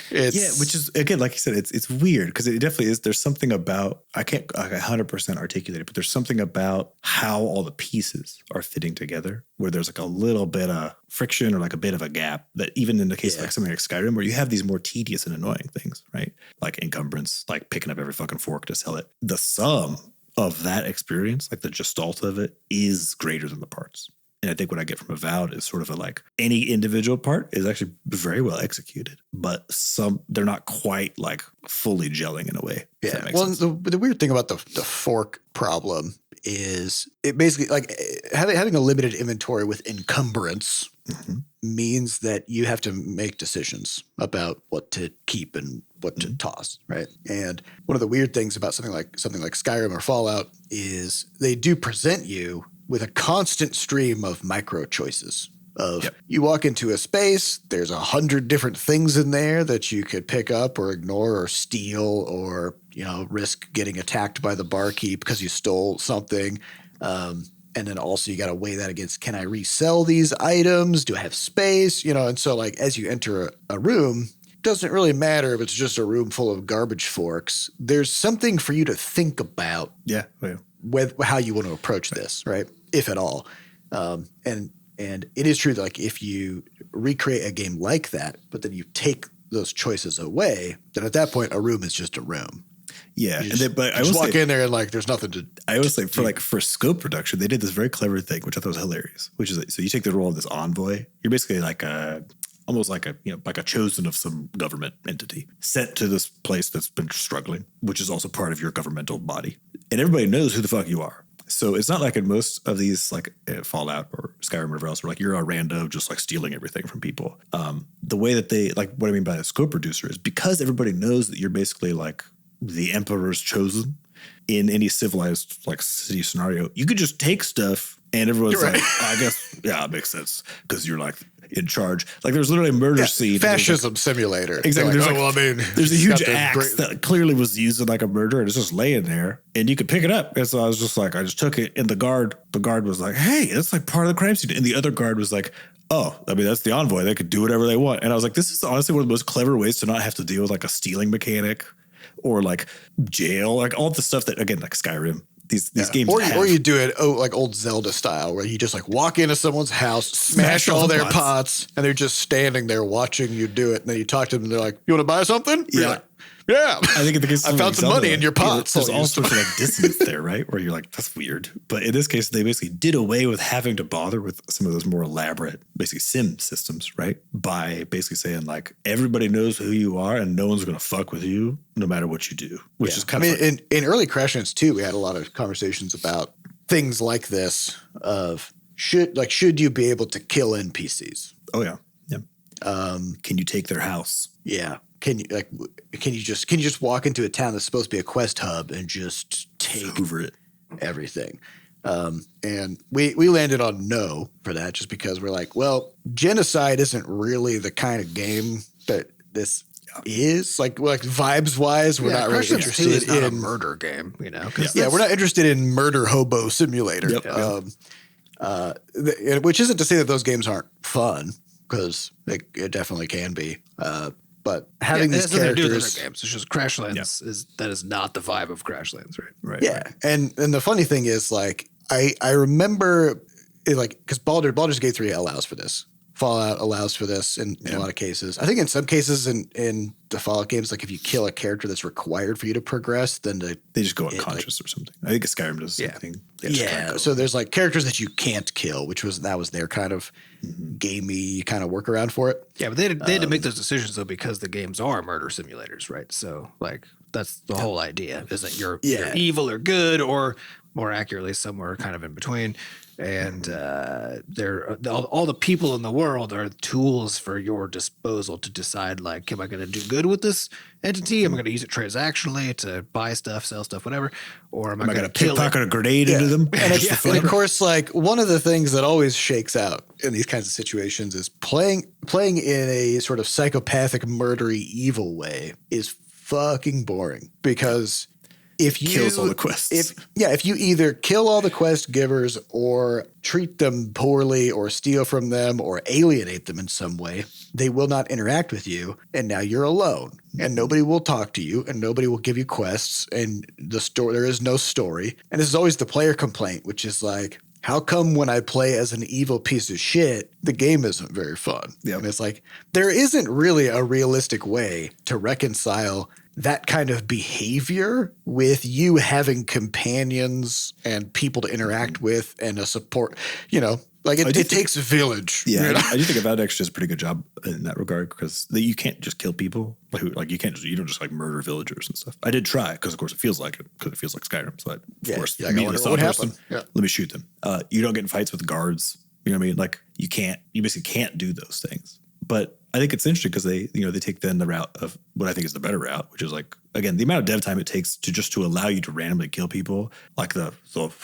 which is again, like you said, it's weird because it definitely is. There's something about, I can't 100% articulate it, but there's something about how all the pieces are fitting together where there's like a little bit of friction or like a bit of a gap that even in the case of like something like Skyrim, where you have these more tedious and annoying things, right? Like encumbrance, like picking up every fucking fork to sell it. The sum of that experience, like the gestalt of it, is greater than the parts. And I think what I get from Avowed is sort of any individual part is actually very well executed, but they're not quite like fully gelling in a way. Yeah. Well, the weird thing about the fork problem is it basically like having a limited inventory with encumbrance means that you have to make decisions about what to keep and what to toss, right? And one of the weird things about something like Skyrim or Fallout is they do present you with a constant stream of micro choices of you walk into a space, there's 100 different things in there that you could pick up or ignore or steal or, risk getting attacked by the barkeep because you stole something. And then also you got to weigh that against, can I resell these items? Do I have space? And so like as you enter a room, doesn't really matter if it's just a room full of garbage forks. There's something for you to think about. Yeah. With how you want to approach this, right? If at all. And it is true that like if you recreate a game like that, but then you take those choices away, then at that point, a room is just a room. Yeah, But I just walk in there and like there's nothing to. I always say for scope reduction, they did this very clever thing, which I thought was hilarious. Which is so you take the role of this envoy. You're basically like almost like a chosen of some government entity sent to this place that's been struggling, which is also part of your governmental body, and everybody knows who the fuck you are. So it's not like in most of these like Fallout or Skyrim or whatever else, where like you're a rando just like stealing everything from people. The way that they like what I mean by a scope reducer is because everybody knows that you're basically like the emperor's chosen in any civilized like city scenario, you could just take stuff and everyone's like, I guess, yeah, it makes sense because you're like in charge. Like there's literally a murder scene. Fascism simulator. Exactly. Like, there's a huge axe that clearly was used in like a murder and it's just laying there and you could pick it up. And so I was just like, I just took it and the guard was like, hey, that's like part of the crime scene. And the other guard was like, oh, I mean, that's the envoy. They could do whatever they want. And I was like, this is honestly one of the most clever ways to not have to deal with like a stealing mechanic or like jail, like all the stuff that, again, like Skyrim, these games or you do it like old Zelda style where you just like walk into someone's house, smash all their pots, and they're just standing there watching you do it. And then you talk to them and they're like, you want to buy something? Yeah. Like, yeah. I think in the case I found some money in your pots. There's all sorts of like dissonance there, right? Where you're like, that's weird. But in this case, they basically did away with having to bother with some of those more elaborate, basically sim systems, right? By basically saying like, everybody knows who you are and no one's going to fuck with you no matter what you do, which is kind of in early Crashlands too, we had a lot of conversations about things like this of should you be able to kill NPCs? Oh yeah. Yeah. Can you take their house? Yeah. Can you just walk into a town that's supposed to be a quest hub and just take over it everything? And we landed on no for that just because we're like, well, genocide isn't really the kind of game that this is like vibes wise. We're not really interested is not in a murder game, you know? Yeah, we're not interested in murder hobo simulator. Yep. Which isn't to say that those games aren't fun because it definitely can be. But having these characters, games, it's just Crashlands is not the vibe of Crashlands, right? Right. Yeah, and the funny thing is, like, I remember, because Baldur's Gate 3 allows for this. Fallout allows for this in a lot of cases. I think in some cases in the Fallout games, like if you kill a character that's required for you to progress, then they just go unconscious or something. I think Skyrim does the same thing. Yeah. So there's like characters that you can't kill, that was their kind of gamey kind of workaround for it. Yeah, but they had to make those decisions though because the games are murder simulators, right? So like that's the whole idea is that you're evil or good, or more accurately, somewhere kind of in between. And all the people in the world are tools for your disposal to decide, like, am I going to do good with this entity? Am I going to use it transactionally to buy stuff, sell stuff, whatever? Or am I going to pickpocket a grenade into them? And, and of course, like one of the things that always shakes out in these kinds of situations is playing in a sort of psychopathic, murdery, evil way is fucking boring because if you kills all the quests. If you either kill all the quest givers or treat them poorly or steal from them or alienate them in some way, they will not interact with you. And now you're alone and nobody will talk to you and nobody will give you quests and there is no story. And this is always the player complaint, which is like, how come when I play as an evil piece of shit, the game isn't very fun? Yep. And it's like, there isn't really a realistic way to reconcile that kind of behavior with you having companions and people to interact with and a support, like it takes a village. Yeah. I do think Avowed actually does a pretty good job in that regard because you can't just kill people. Like you don't just like murder villagers and stuff. I did try because of course it feels like Skyrim. So of course, immediately saw person. Yeah. Let me shoot them. You don't get in fights with guards. You know what I mean? Like you basically can't do those things. But I think it's interesting because they take then the route of what I think is the better route, which is like, again, the amount of dev time it takes to allow you to randomly kill people, like the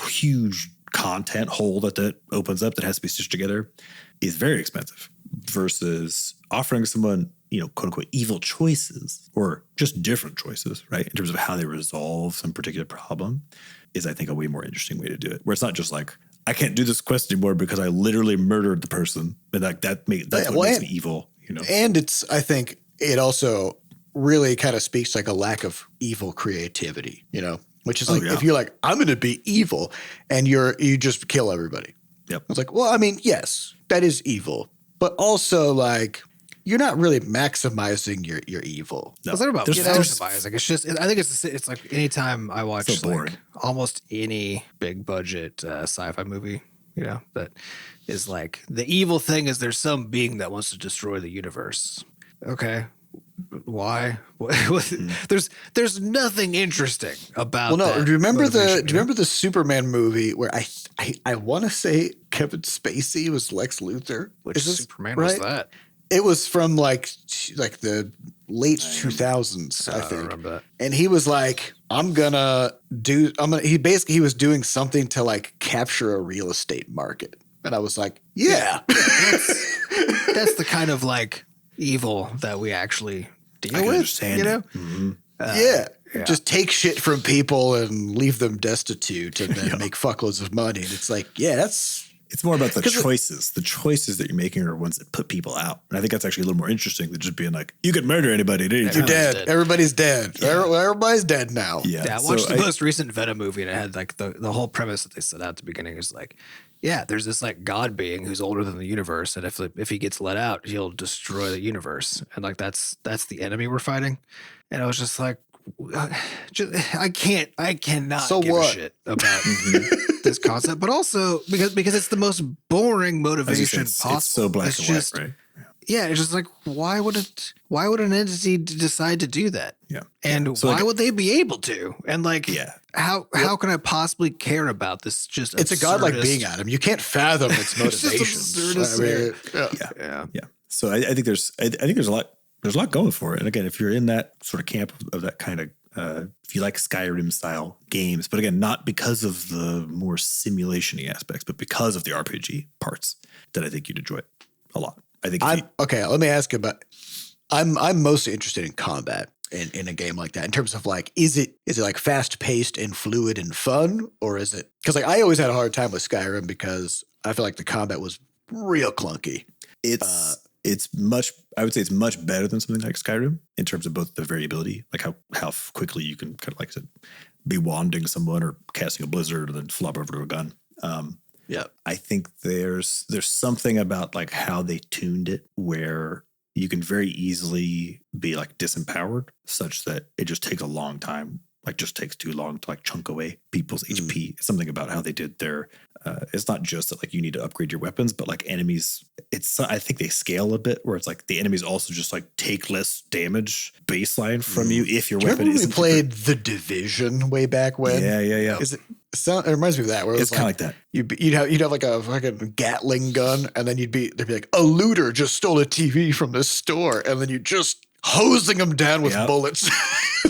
huge content hole that opens up that has to be stitched together is very expensive versus offering someone, quote unquote, evil choices or just different choices, right? In terms of how they resolve some particular problem is, I think, a way more interesting way to do it, where it's not just like, I can't do this quest anymore because I literally murdered the person. And that's what makes me evil, And I think it also really kind of speaks like a lack of evil creativity, which is like, if you're like, I'm going to be evil and you just kill everybody. Yep. It's like, well, I mean, yes, that is evil, but also like you're not really maximizing your evil. No. It's not about There's- maximizing. It's just, I think it's like anytime I watch So boring. like almost any big budget sci-fi movie, you know, that is like the evil thing is there's some being that wants to destroy the universe. Okay. Why? There's nothing interesting about. Well, no. that Do you remember motivation, Do you remember the Superman movie where I want to say Kevin Spacey was Lex Luthor? Which Is this Superman right? was that? It was from like the late 2000s, I I think. remember that. And he was like, he was doing something to like capture a real estate market. And I was like, yeah. That's the kind of like evil that we actually deal I can with. understand You know? it. Mhm. Yeah. Yeah. Just take shit from people and leave them destitute and then make fuckloads of money. And it's like, yeah, It's more about the 'Cause choices. The choices that you're making are ones that put people out. And I think that's actually a little more interesting than just being like, you could murder anybody. you're Everybody's dead. dead. Everybody's dead. Everybody's dead now. Yeah, I watched the most recent Venom movie, and it had like the whole premise that they set out at the beginning is like, yeah, there's this like god being who's older than the universe, and if he gets let out, he'll destroy the universe, and like that's the enemy we're fighting. And I was just like, I cannot So give what? a shit about this concept, but also because it's the most boring motivation possible. It's so black It's and just, white, right? yeah, it's just like why would an entity decide to do that? Yeah. And So, why like- would they be able to? And like, Yeah. how can I possibly care about this? Just It's a godlike absurdist- being, Adam. You can't fathom its It's just motivations. absurdist. Yeah. Yeah, So I think there's a lot going for it. And again, if you're in that sort of camp of that kind of, if you like Skyrim style games, but again, not because of the more simulation-y aspects, but because of the RPG parts, that I think you'd enjoy it a lot. I think. Okay, let me ask you about. I'm mostly interested in combat in a game like that. In terms of like, is it like fast paced and fluid and fun, or is it? Because like I always had a hard time with Skyrim because I feel like the combat was real clunky. It's much. I would say it's much better than something like Skyrim in terms of both the variability, like how quickly you can kind of like I said, be wanding someone or casting a blizzard and then flop over to a gun. Yeah, I think there's something about like how they tuned it where you can very easily be like disempowered such that it just takes a long time, like just takes too long to like chunk away people's HP. It's something about how they did their, it's not just that like you need to upgrade your weapons, but like enemies, I think they scale a bit where it's like the enemies also just like take less damage baseline from you if your Do you weapon remember when isn't. we played The Division way back when? Yeah. Is it? It reminds me of that. Where It's kind of like that. You'd have like a fucking Gatling gun, and then there'd be like a looter just stole a TV from the store, and then you just hosing them down with Yep. bullets.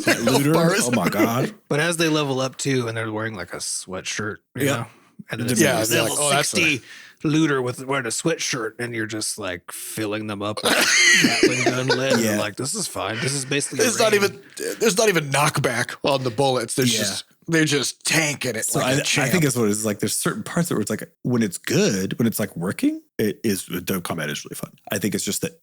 That looter, oh my God. But as they level up too, and they're wearing like a sweatshirt, you Yeah. know, and then Yeah, it's they're level like, oh, that's 60 looter with wearing a sweatshirt, and you're just like filling them up with Gatling gun lead. Yeah. And like, this is fine. This is basically There's not even knockback on the bullets. They're just tanking it So like a I champ. think it's what it is. Like there's certain parts where it's like when it's good, when it's like working, the combat is really fun. I think it's just that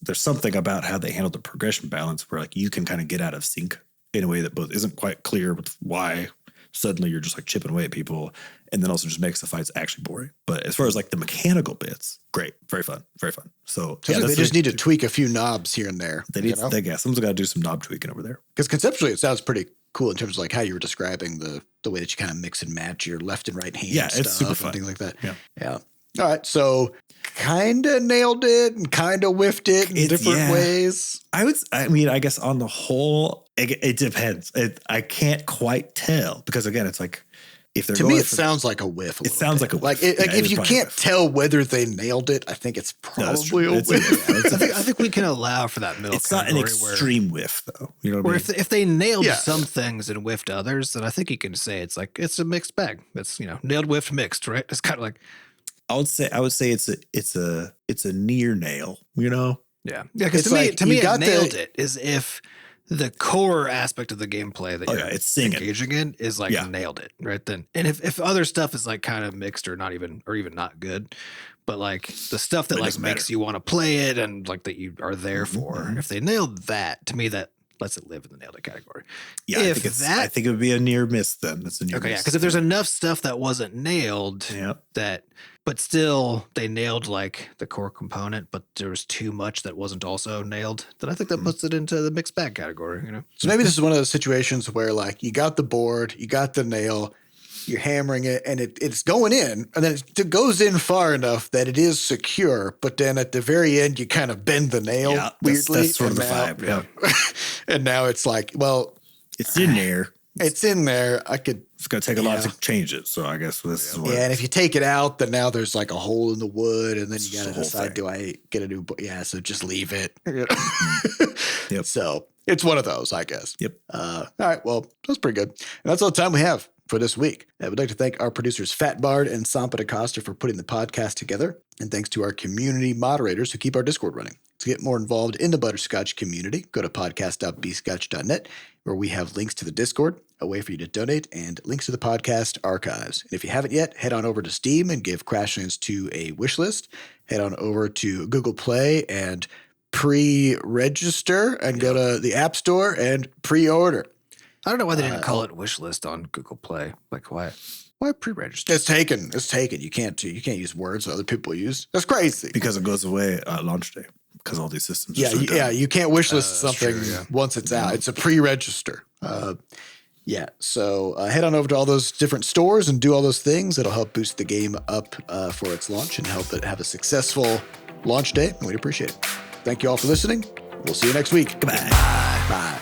there's something about how they handle the progression balance where like you can kind of get out of sync in a way that both isn't quite clear with why suddenly you're just like chipping away at people, and then also just makes the fights actually boring. But as far as like the mechanical bits, great, very fun, very fun. So they just need to tweak a few knobs here and there. someone's got to do some knob tweaking over there. Because conceptually, it sounds pretty cool in terms of like how you were describing the way that you kind of mix and match your left and right hand Yeah, it's stuff super and fun. things like that. Yeah. All right, so kind of nailed it and kind of whiffed it in different ways. I mean, I guess on the whole, it depends. I can't quite tell because again, it's like if they're To me, it sounds like a whiff. It sounds like a whiff. Like Yeah, if it is you probably a can't whiff. tell whether they nailed it, I think it's No, that's probably true. a It's whiff. I think we can allow for that middle. It's not an category where- extreme whiff though. You know what I Where mean? if they nailed Yeah. some things and whiffed others, then I think you can say it's a mixed bag. It's nailed, whiffed, mixed, right? It's kind of like I would say it's a near nail. You know? yeah. Because It's to like me, you it got nailed the- it. Is if the core aspect of the gameplay that Oh, you're yeah, it's singing. engaging in is like Yeah. nailed it right then. And if other stuff is like kind of mixed or not even not good, but like the stuff that It like doesn't makes matter. you want to play it and like that you are there for, if they nailed that, to me that lets it live in the nailed it category. Yeah, I think it would be a near miss then. That's a near miss. Okay, yeah, because if there's enough stuff that wasn't nailed, but still they nailed like the core component, but there was too much that wasn't also nailed, then I think that puts it into the mixed bag category, you know? So maybe this is one of those situations where like you got the board, you got the nail, you're hammering it, and it's going in, and then it goes in far enough that it is secure, but then at the very end, you kind of bend the nail weirdly. That's sort of the vibe, yeah. And now it's like, well... It's in there. It's in there. It's going to take a lot to change it, so I guess this is what... Yeah, and if you take it out, then now there's like a hole in the wood, and then you got to decide, do I get a new... Yeah, so just leave it. Yep. So it's one of those, I guess. Yep. All right, well, that's pretty good. And that's all the time we have for this week. I would like to thank our producers Fat Bard and Sampa DaCosta for putting the podcast together, and thanks to our community moderators who keep our Discord running. To get more involved in the Butterscotch community, go to podcast.bscotch.net, where we have links to the Discord, a way for you to donate, and links to the podcast archives. And if you haven't yet, head on over to Steam and give Crashlands 2 a wish list. Head on over to Google Play and pre-register and go to the App Store and pre-order. I don't know why they didn't call it wish list on Google Play. Like why pre-register? It's taken. You can't use words that other people use. That's crazy. Because it goes away at launch day. Because all these systems are you can't wish list something once it's out. It's a pre-register. So head on over to all those different stores and do all those things. It'll help boost the game up for its launch and help it have a successful launch day. And we'd appreciate it. Thank you all for listening. We'll see you next week. Goodbye. Bye.